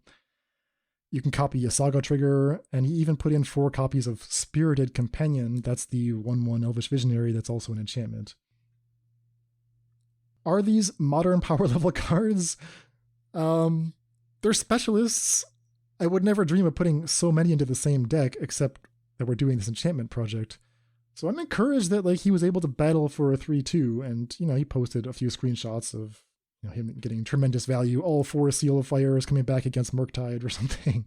You can copy a Saga trigger, and he even put in 4 copies of Spirited Companion. That's the 1/1 Elvish Visionary that's also an enchantment. Are these modern power level cards? They're specialists. I would never dream of putting so many into the same deck, except that we're doing this enchantment project. So I'm encouraged that like he was able to battle for a 3-2, and he posted a few screenshots of him getting tremendous value, all 4 Seal of Fires coming back against Murktide or something.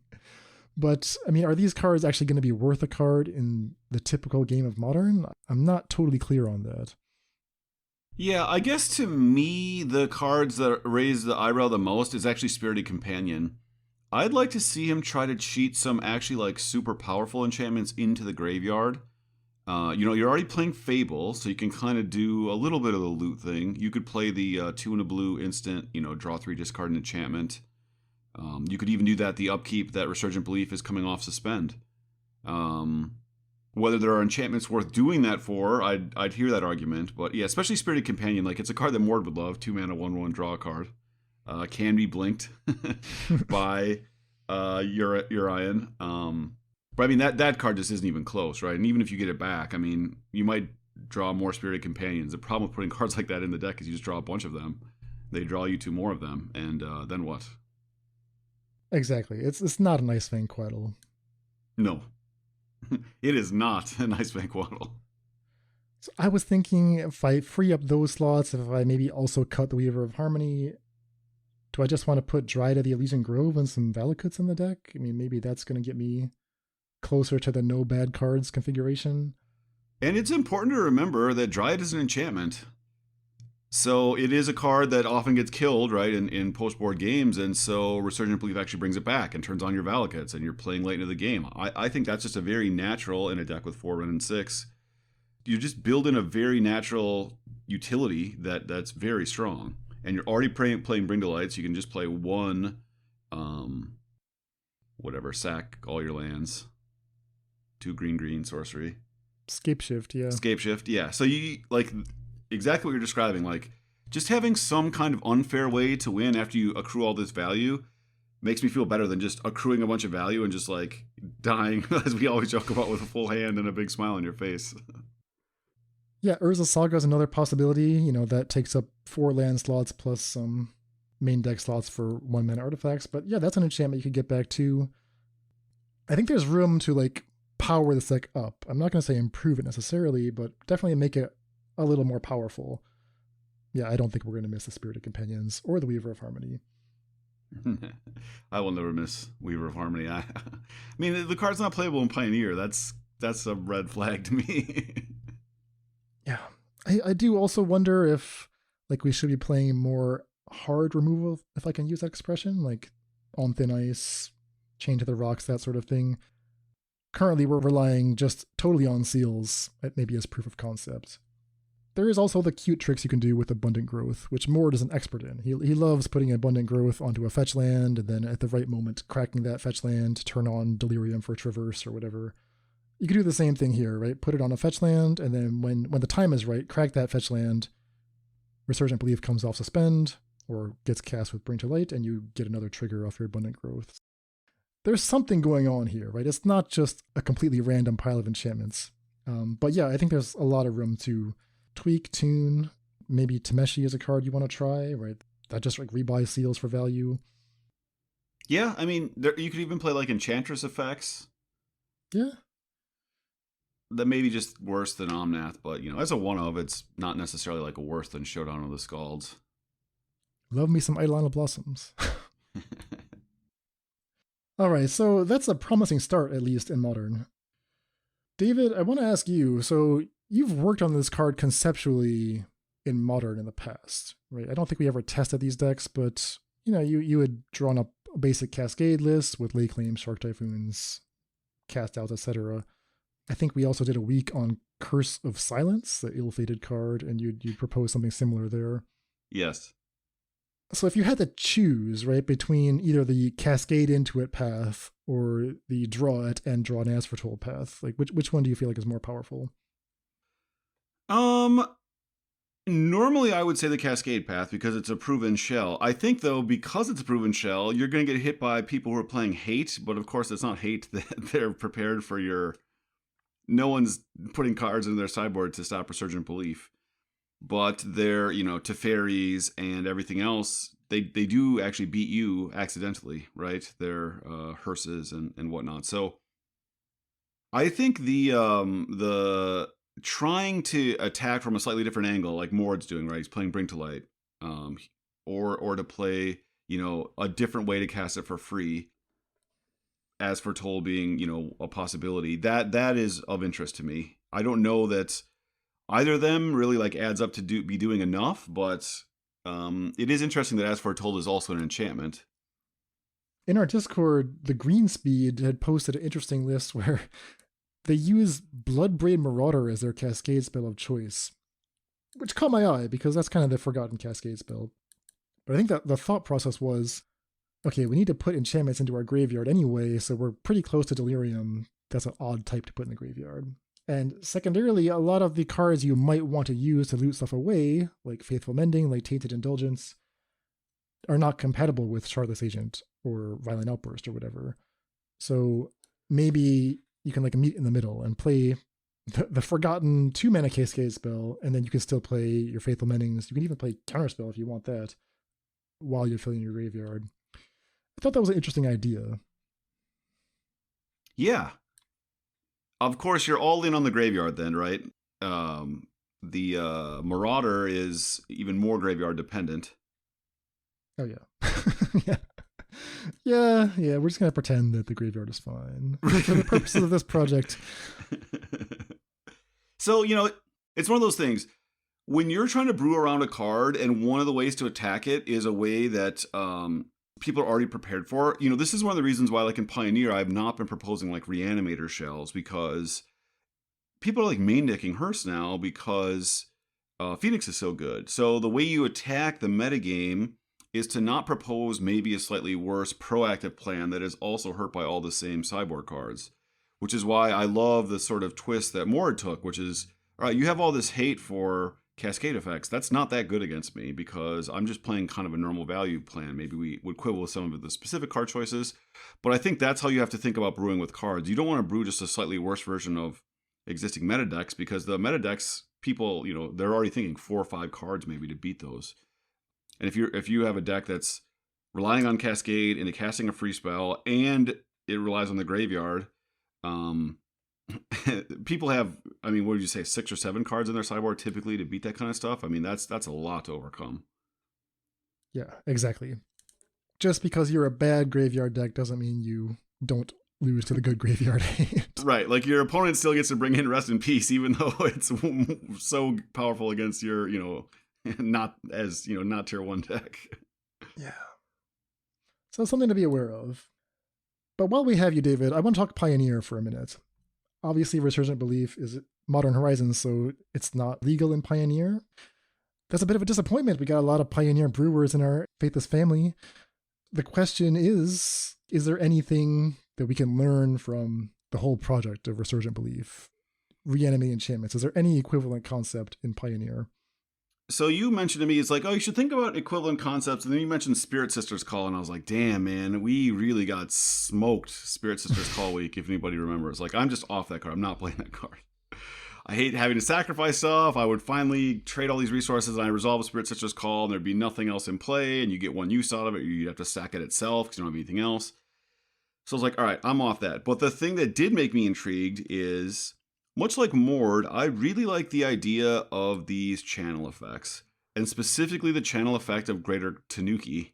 But I mean, are these cards actually going to be worth a card in the typical game of Modern? I'm not totally clear on that. Yeah, I guess to me, the cards that raise the eyebrow the most is actually Spirited Companion. I'd like to see him try to cheat some actually like super powerful enchantments into the graveyard. You're already playing Fable, so you can kind of do a little bit of the loot thing. You could play the 2 and a blue instant, draw 3, discard an enchantment. You could even do that the upkeep that Resurgent Belief is coming off suspend. Whether there are enchantments worth doing that for, I'd hear that argument. But yeah, especially Spirited Companion, like it's a card that Morde would love. 2 mana, 1/1, draw a card. Can be blinked by Urian. But I mean, that card just isn't even close, right? And even if you get it back, I mean, you might draw more Spirited Companions. The problem with putting cards like that in the deck is you just draw a bunch of them. They draw you 2 more of them, and then what? Exactly. It's not a nice Vanquaddle. No. It is not a nice Vanquaddle. So I was thinking if I free up those slots, if I maybe also cut the Weaver of Harmony, do I just want to put Dryad of the Elysian Grove and some Valakuts in the deck? I mean, maybe that's going to get me closer to the no bad cards configuration. And it's important to remember that Dryad is an enchantment. So it is a card that often gets killed, right, in post-board games, and so Resurgent Belief actually brings it back and turns on your Valakuts, and you're playing late into the game. I think that's just a very natural in a deck with 4 and 6. You just build in a very natural utility that's very strong. And you're already playing Bring to Light, so you can just play 1, sack all your lands. 2 green sorcery. Scapeshift, yeah. Scapeshift, yeah. So you like exactly what you're describing. Like just having some kind of unfair way to win after you accrue all this value makes me feel better than just accruing a bunch of value and just like dying, as we always joke about, with a full hand and a big smile on your face. Yeah, Urza Saga is another possibility. That takes up 4 land slots plus some main deck slots for 1 mana artifacts. But yeah, that's an enchantment you could get back too. I think there's room to like power this deck up. I'm not going to say improve it necessarily, but definitely make it a little more powerful. Yeah, I don't think we're going to miss the Spirited Companions or the Weaver of Harmony. I will never miss Weaver of Harmony. I mean, the card's not playable in Pioneer. That's a red flag to me. Yeah, I do also wonder if like we should be playing more hard removal, if I can use that expression, like On Thin Ice, Chain to the Rocks, that sort of thing. Currently, we're relying just totally on seals, maybe as proof of concept. There is also the cute tricks you can do with Abundant Growth, which Morde is an expert in. He loves putting Abundant Growth onto a fetch land, and then at the right moment, cracking that fetch land to turn on Delirium for Traverse or whatever. You could do the same thing here, right? Put it on a fetch land, and then when the time is right, crack that fetch land. Resurgent Belief comes off suspend, or gets cast with Bring to Light, and you get another trigger off your Abundant Growth. There's something going on here, right? It's not just a completely random pile of enchantments. But yeah, I think there's a lot of room to tweak, tune. Maybe Tameshi is a card you want to try, right? That just like rebuy seals for value. Yeah, I mean, you could even play like Enchantress effects. Yeah. That may be just worse than Omnath, but as a one-of, it's not necessarily like a worse than Showdown of the Scalds. Love me some Eidolon of Blossoms. All right, so that's a promising start, at least in Modern. David, I want to ask you, so you've worked on this card conceptually in Modern in the past, right? I don't think we ever tested these decks, but you had drawn up a basic Cascade list with Lay Claim, Shark Typhoons, Cast Outs, etc. I think we also did a week on Curse of Silence, the ill-fated card, and you proposed something similar there. Yes. So if you had to choose, right, between either the Cascade into it path or the draw it and draw an Asphodel path, like which one do you feel like is more powerful? Normally I would say the Cascade path because it's a proven shell. I think though, because it's a proven shell, you're going to get hit by people who are playing hate, but of course it's not hate that they're prepared for your... No one's putting cards in their sideboard to stop Resurgent Belief. But they're, Teferis and everything else, they do actually beat you accidentally, right? They're hearses and whatnot. So I think the trying to attack from a slightly different angle, like Morde's doing, right? He's playing Bring to Light, or to play, a different way to cast it for free. As Foretold being, a possibility that is of interest to me. I don't know that either of them really like adds up to be doing enough, but it is interesting that As Foretold is also an enchantment. In our Discord, the Greenspeed had posted an interesting list where they use Bloodbraid Marauder as their cascade spell of choice, which caught my eye because that's kind of the forgotten cascade spell. But I think that the thought process was, okay, we need to put enchantments into our graveyard anyway, so we're pretty close to Delirium. That's an odd type to put in the graveyard. And secondarily, a lot of the cards you might want to use to loot stuff away, like Faithful Mending, like Tainted Indulgence, are not compatible with Shardless Agent or Violent Outburst or whatever. So maybe you can like meet in the middle and play the forgotten 2-mana cascade spell, and then you can still play your Faithful Mendings. You can even play Counterspell if you want that while you're filling your graveyard. I thought that was an interesting idea. Yeah. Of course, you're all in on the graveyard then, right? The Marauder is even more graveyard dependent. Oh, yeah. Yeah. We're just going to pretend that the graveyard is fine for the purposes of this project. So, it's one of those things. When you're trying to brew around a card and one of the ways to attack it is a way that people are already prepared for, this is one of the reasons why, like in Pioneer, I've not been proposing like Reanimator shells, because people are like main decking Hearst now because Phoenix is so good. So the way you attack the metagame is to not propose maybe a slightly worse proactive plan that is also hurt by all the same sideboard cards, which is why I love the sort of twist that Morde took, which is, all right, you have all this hate for cascade effects. That's not that good against me because I'm just playing kind of a normal value plan. Maybe we would quibble with some of the specific card choices, but I think that's how you have to think about brewing with cards. You don't want to brew just a slightly worse version of existing meta decks, because the meta decks, people, they're already thinking 4 or 5 cards maybe to beat those. And if you have a deck that's relying on Cascade into casting a free spell and it relies on the graveyard, people have, what would you say, 6 or 7 cards in their sideboard typically to beat that kind of stuff? That's a lot to overcome. Yeah, exactly. Just because you're a bad graveyard deck doesn't mean you don't lose to the good graveyard hate. Right, like your opponent still gets to bring in Rest in Peace, even though it's so powerful against your, not tier 1 deck. Yeah. So it's something to be aware of. But while we have you, David, I want to talk Pioneer for a minute. Obviously, Resurgent Belief is Modern Horizons, so it's not legal in Pioneer. That's a bit of a disappointment. We got a lot of Pioneer brewers in our Faithless family. The question is there anything that we can learn from the whole project of Resurgent Belief? Reanimate enchantments. Is there any equivalent concept in Pioneer? So you mentioned to me, it's like, oh, you should think about equivalent concepts. And then you mentioned Spirit Sisters Call. And I was like, damn, man, we really got smoked Spirit Sisters Call week, if anybody remembers. Like, I'm just off that card. I'm not playing that card. I hate having to sacrifice stuff. I would finally trade all these resources and I resolve a Spirit Sisters Call and there'd be nothing else in play. And you get 1 use out of it. You'd have to sack it itself because you don't have anything else. So I was like, all right, I'm off that. But the thing that did make me intrigued is, much like Morde, I really like the idea of these channel effects, and specifically the channel effect of Greater Tanuki.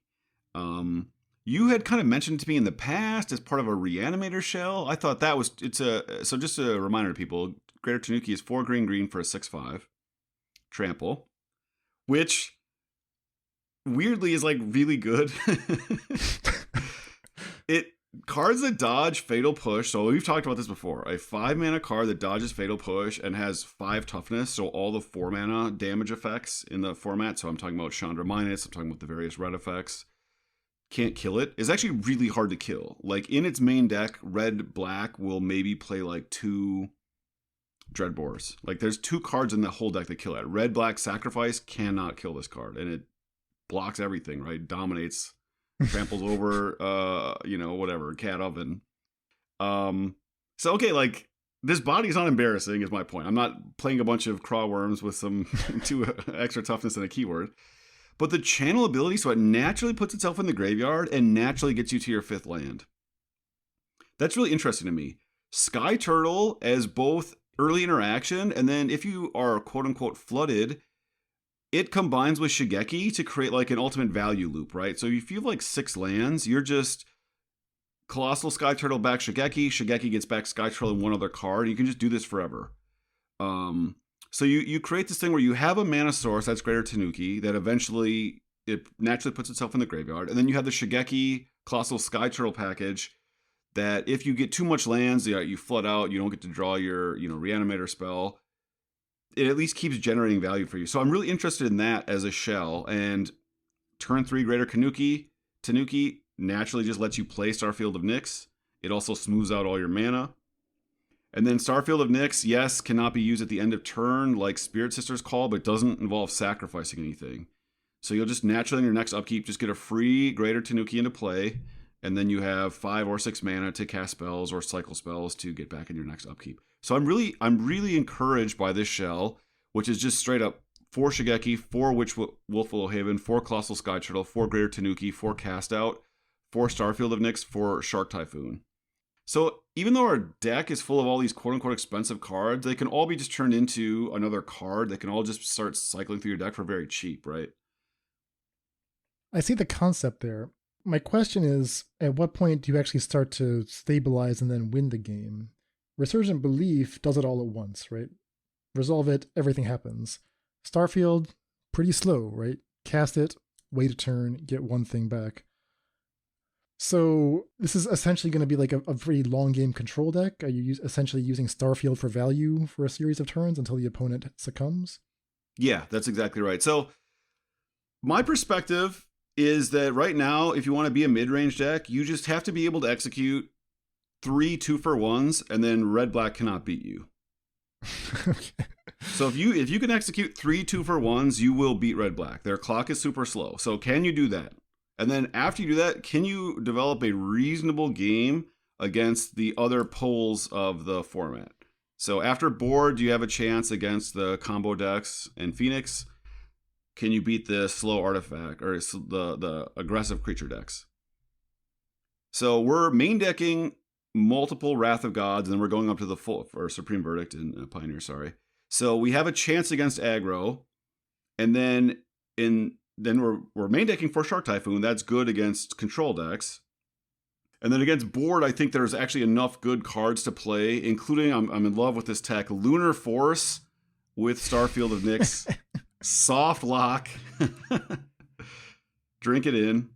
You had kind of mentioned to me in the past as part of a Reanimator shell. I thought that was, so just a reminder to people, Greater Tanuki is 4 green for a 6/5 trample, which weirdly is like really good. Cards that dodge Fatal Push, so we've talked about this before. A 5-mana card that dodges Fatal Push and has 5 toughness, so all the 4-mana damage effects in the format, so I'm talking about Chandra Minus, I'm talking about the various red effects, can't kill it, is actually really hard to kill. Like, in its main deck, red-black will maybe play like 2 Dreadbores. Like, there's 2 cards in the whole deck that kill it. Red-black Sacrifice cannot kill this card, and it blocks everything, right? Dominates, tramples over, whatever, cat oven. So, okay, like, this body's not embarrassing, is my point. I'm not playing a bunch of Crawworms with some 2 extra toughness and a keyword. But the channel ability, so it naturally puts itself in the graveyard and naturally gets you to your 5th land. That's really interesting to me. Sky Turtle as both early interaction, and then if you are quote-unquote flooded, it combines with Shigeki to create like an ultimate value loop, right? So if you have like 6 lands, you're just Colossal Sky Turtle back Shigeki, Shigeki gets back Sky Turtle and one other card. You can just do this forever. So you create this thing where you have a mana source that's Greater Tanuki that eventually it naturally puts itself in the graveyard, and then you have the Shigeki Colossal Sky Turtle package that if you get too much lands, you flood out, you don't get to draw your reanimator spell. It at least keeps generating value for you. So I'm really interested in that as a shell. And turn 3 Greater Tanuki naturally just lets you play Starfield of Nyx. It also smooths out all your mana. And then Starfield of Nyx, yes, cannot be used at the end of turn like Spirit Sister's Call, but doesn't involve sacrificing anything. So you'll just naturally in your next upkeep just get a free Greater Tanuki into play, and then you have 5 or 6 mana to cast spells or cycle spells to get back in your next upkeep. So I'm really encouraged by this shell, which is just straight up 4 Shigeki, 4 Wolf Haven, 4 Colossal Sky Turtle, 4 Greater Tanuki, 4 Cast Out, 4 Starfield of Nyx, 4 Shark Typhoon. So even though our deck is full of all these quote-unquote expensive cards, they can all be just turned into another card. They can all just start cycling through your deck for very cheap, right? I see the concept there. My question is, at what point do you actually start to stabilize and then win the game? Resurgent Belief does it all at once, right? Resolve it, everything happens. Starfield, pretty slow, right? Cast it, wait a turn, get one thing back. So this is essentially going to be like a pretty long game control deck. Are you essentially using Starfield for value for a series of turns until the opponent succumbs? Yeah, that's exactly right. So my perspective is that right now, if you want to be a mid-range deck, you just have to be able to execute 3 2-for-1s, and then red-black cannot beat you. Okay. So if you can execute 3 2-for-1s, you will beat red-black. Their clock is super slow. So can you do that? And then after you do that, can you develop a reasonable game against the other poles of the format? So after board, do you have a chance against the combo decks and Phoenix? Can you beat the slow artifact or the aggressive creature decks? So we're main decking multiple Wrath of Gods, and then we're going up to the full or Supreme Verdict in Pioneer. Sorry. So we have a chance against aggro, and then we're main decking for Shark Typhoon. That's good against control decks. And then against board, I think there's actually enough good cards to play, including I'm in love with this tech, Lunar Force with Starfield of Nyx. Soft lock. Drink it in.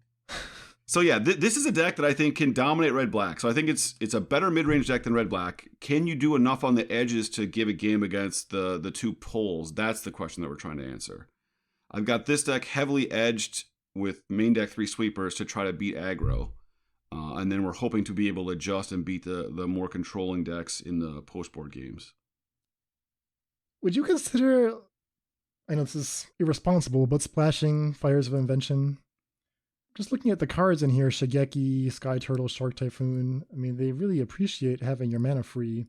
So yeah, this is a deck that I think can dominate red-black. So I think it's a better mid-range deck than red-black. Can you do enough on the edges to give a game against the 2 poles? That's the question that we're trying to answer. I've got this deck heavily edged with main deck 3 sweepers to try to beat aggro. And then we're hoping to be able to adjust and beat the more controlling decks in the post-board games. Would you consider, I know this is irresponsible, but splashing Fires of Invention? Just looking at the cards in here, Shigeki, Sky Turtle, Shark Typhoon, I mean, they really appreciate having your mana free.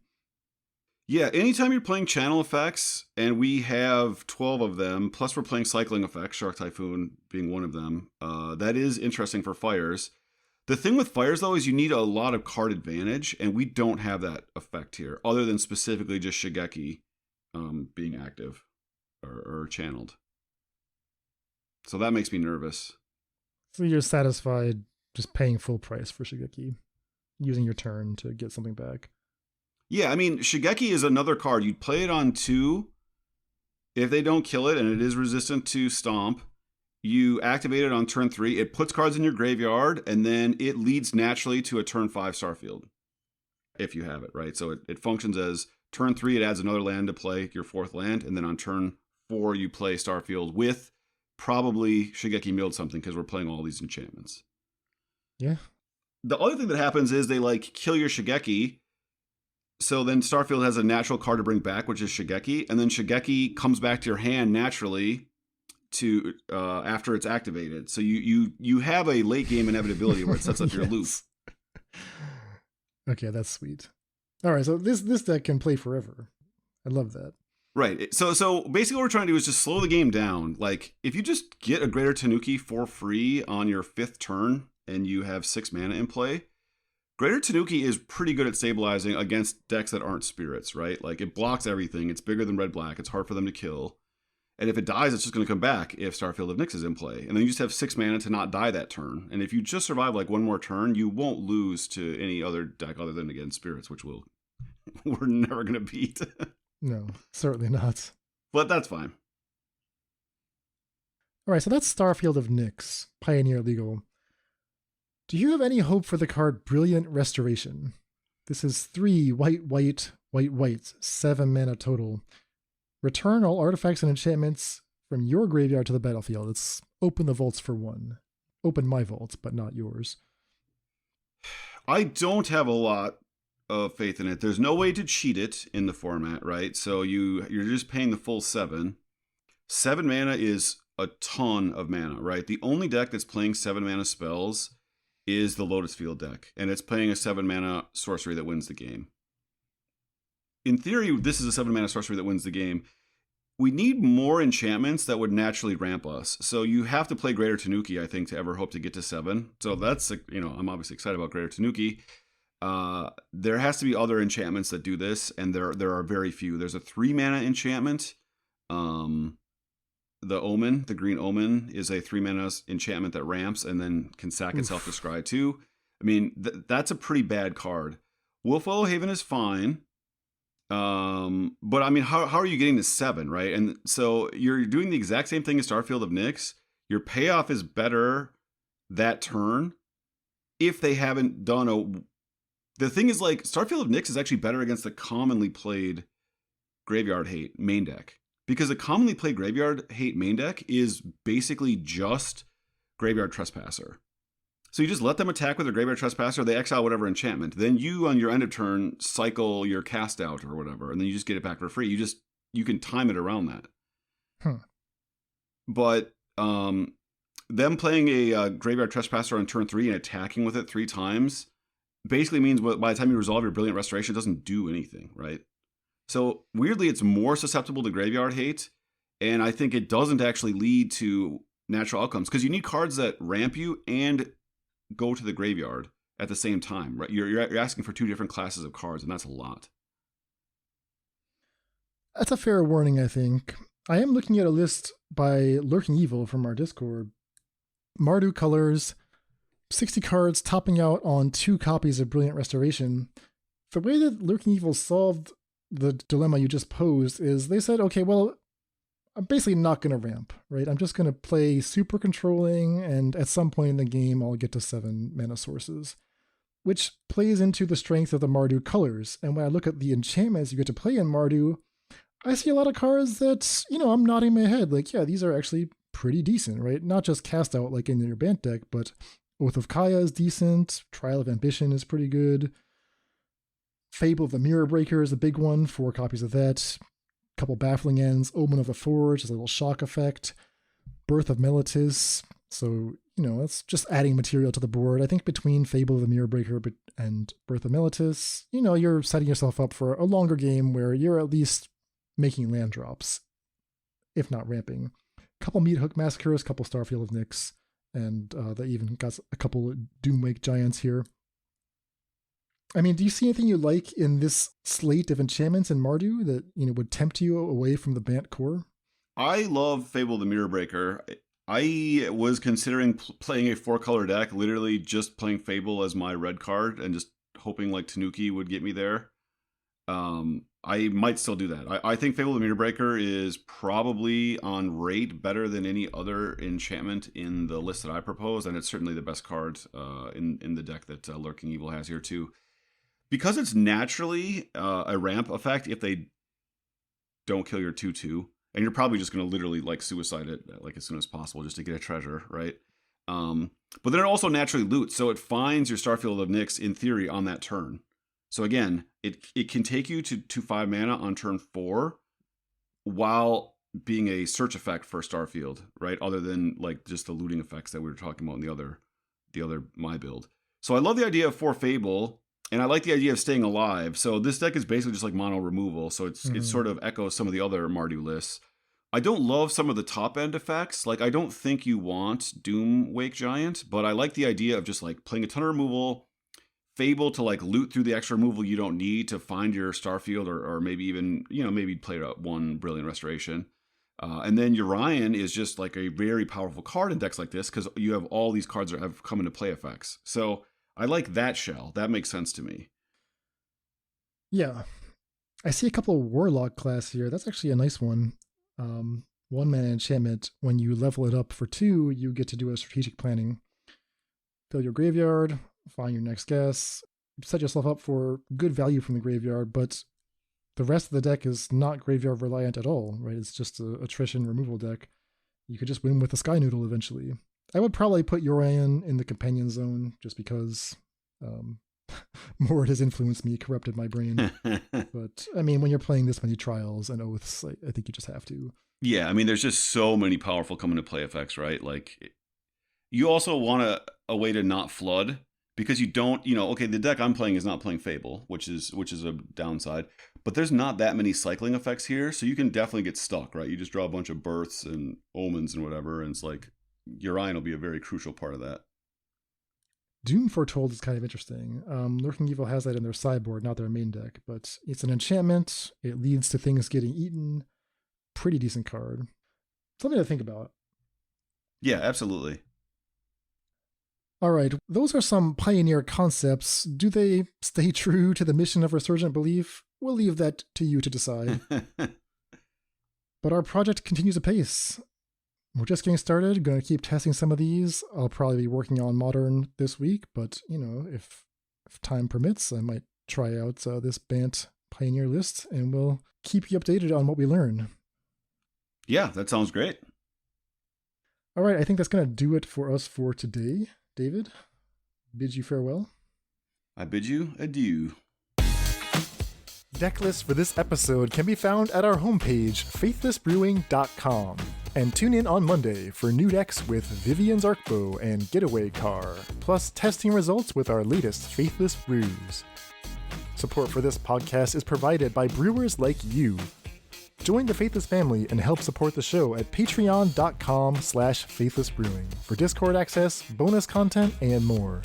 Yeah, anytime you're playing channel effects, and we have 12 of them, plus we're playing cycling effects, Shark Typhoon being one of them, that is interesting for Fires. The thing with Fires, though, is you need a lot of card advantage, and we don't have that effect here, other than specifically just Shigeki being active or channeled. So that makes me nervous. So you're satisfied just paying full price for Shigeki, using your turn to get something back. Yeah, I mean, Shigeki is another card. You'd play it on 2. If they don't kill it and it is resistant to Stomp, you activate it on turn 3. It puts cards in your graveyard, and then it leads naturally to a turn 5 Starfield, if you have it, right? So it functions as turn 3, it adds another land to play, your 4th land, and then on turn 4, you play Starfield with probably Shigeki milled something because we're playing all these enchantments. Yeah. The other thing that happens is they kill your Shigeki. So then Starfield has a natural card to bring back, which is Shigeki, and then Shigeki comes back to your hand naturally to after it's activated. So you have a late game inevitability where it sets up your loop. Okay, that's sweet. All right, so this deck can play forever. I love that. Right. So basically what we're trying to do is just slow the game down. Like, if you just get a Greater Tanuki for free on your 5th turn and you have 6 mana in play, Greater Tanuki is pretty good at stabilizing against decks that aren't spirits, right? Like, it blocks everything. It's bigger than red-black. It's hard for them to kill. And if it dies, it's just going to come back if Starfield of Nyx is in play. And then you just have 6 mana to not die that turn. And if you just survive like one more turn, you won't lose to any other deck other than, again, spirits, which we're never going to beat. No, certainly not. But that's fine. All right, so that's Starfield of Nyx, Pioneer Legal. Do you have any hope for the card Brilliant Restoration? This is 3 white, 7 mana total. Return all artifacts and enchantments from your graveyard to the battlefield. It's open the vaults for 1. Open my vaults, but not yours. I don't have a lot of faith in it. There's no way to cheat it in the format, right? So you're just paying the full 7. 7 mana is a ton of mana, right? The only deck that's playing 7 mana spells is the Lotus Field deck, and it's playing a 7 mana sorcery that wins the game. In theory, this is a 7 mana sorcery that wins the game. We need more enchantments that would naturally ramp us. So you have to play Greater Tanuki, I think, to ever hope to get to 7. So that's, I'm obviously excited about Greater Tanuki. There has to be other enchantments that do this, and there are very few. There's a 3 mana enchantment. The Omen, the Green Omen, is a 3 mana enchantment that ramps and then can sack itself to scry too. I mean, that's a pretty bad card. Wolfwallow Haven is fine. But I mean, how are you getting to 7, right? And so you're doing the exact same thing as Starfield of Nyx. Your payoff is better that turn if they haven't done the thing is, like, Starfield of Nyx is actually better against the commonly played Graveyard Hate main deck. Because the commonly played Graveyard Hate main deck is basically just Graveyard Trespasser. So you just let them attack with their Graveyard Trespasser, they exile whatever enchantment. Then you, on your end of turn, cycle your cast out or whatever, and then you just get it back for free. You can time it around that. But them playing a Graveyard Trespasser on turn 3 and attacking with it 3 times basically means by the time you resolve your Brilliant Restoration, it doesn't do anything, right? So weirdly, it's more susceptible to Graveyard Hate, and I think it doesn't actually lead to natural outcomes, because you need cards that ramp you and go to the graveyard at the same time, right? You're asking for 2 different classes of cards, and that's a lot. That's a fair warning, I think. I am looking at a list by Lurking Evil from our Discord. Mardu colors, 60 cards topping out on 2 copies of Brilliant Restoration. The way that Lurking Evil solved the dilemma you just posed is they said, okay, well, I'm basically not going to ramp, right? I'm just going to play super controlling, and at some point in the game, I'll get to 7 mana sources, which plays into the strength of the Mardu colors. And when I look at the enchantments you get to play in Mardu, I see a lot of cards that, I'm nodding my head like, yeah, these are actually pretty decent, right? Not just cast out like in your Bant deck, but Oath of Kaya is decent, Trial of Ambition is pretty good, Fable of the Mirror Breaker is a big one, 4 copies of that. Couple Baffling Ends, Omen of the Forge is a little shock effect, Birth of Melitis. So, it's just adding material to the board. I think between Fable of the Mirror Breaker and Birth of Melitis, you're setting yourself up for a longer game where you're at least making land drops, if not ramping. Couple Meat Hook Massacres, couple Starfield of Nyx, and they even got a couple Doomwake Giants here. I mean, do you see anything you like in this slate of enchantments in Mardu that, would tempt you away from the Bant core? I love Fable the Mirror Breaker. I was considering playing a 4-color deck, literally just playing Fable as my red card and just hoping like Tanuki would get me there. I might still do that. I think Fable the Mirror Breaker is probably on rate better than any other enchantment in the list that I propose, and it's certainly the best card in the deck that Lurking Evil has here too. Because it's naturally a ramp effect if they don't kill your 2/2, and you're probably just going to literally like suicide it like as soon as possible just to get a treasure, right? But then it also naturally loots, so it finds your Starfield of Nyx in theory on that turn. So again, it can take you to 5 mana on turn 4 while being a search effect for Starfield, right? Other than like just the looting effects that we were talking about in the other my build. So I love the idea of 4 Fable. And I like the idea of staying alive. So this deck is basically just like mono removal. So it sort of echoes some of the other Mardu lists. I don't love some of the top end effects. Like, I don't think you want Doom Wake Giant, but I like the idea of just like playing a ton of removal, Fable to like loot through the extra removal you don't need to find your Starfield, or maybe even, maybe play one Brilliant Restoration. And then Urian is just like a very powerful card in decks like this because you have all these cards that have come into play effects. So I like that shell. That makes sense to me. Yeah. I see a couple of Warlock class here. That's actually a nice one. 1-mana enchantment. When you level it up for 2, you get to do a strategic planning. Fill your graveyard, find your next guess, set yourself up for good value from the graveyard, but the rest of the deck is not graveyard reliant at all, right? It's just a attrition removal deck. You could just win with the Sky Noodle eventually. I would probably put Urian in the companion zone just because Morde has influenced me, corrupted my brain. But I mean, when you're playing this many trials and oaths, I think you just have to. Yeah, I mean, there's just so many powerful come into play effects, right? Like, you also want a way to not flood, because you don't, okay, the deck I'm playing is not playing Fable, which is a downside, but there's not that many cycling effects here, so you can definitely get stuck, right? You just draw a bunch of births and omens and whatever, and it's like Urian will be a very crucial part of that. Doom Foretold is kind of interesting. Lurking Evil has that in their sideboard, not their main deck, but it's an enchantment. It leads to things getting eaten. Pretty decent card. Something to think about. Yeah, absolutely. All right, those are some pioneer concepts. Do they stay true to the mission of Resurgent Belief? We'll leave that to you to decide. But our project continues apace. We're just getting started. Going to keep testing some of these. I'll probably be working on Modern this week, but if time permits, I might try out this Bant Pioneer list, and we'll keep you updated on what we learn. Yeah, that sounds great. All right, I think that's going to do it for us for today. David, bid you farewell. I bid you adieu. Deck lists for this episode can be found at our homepage, faithlessbrewing.com. And tune in on Monday for new decks with Vivian's Arcbow and Getaway Car, plus testing results with our latest Faithless brews. Support for this podcast is provided by brewers like you. Join the Faithless family and help support the show at patreon.com/faithlessbrewing for Discord access, bonus content, and more.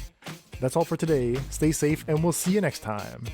That's all for today. Stay safe, and we'll see you next time.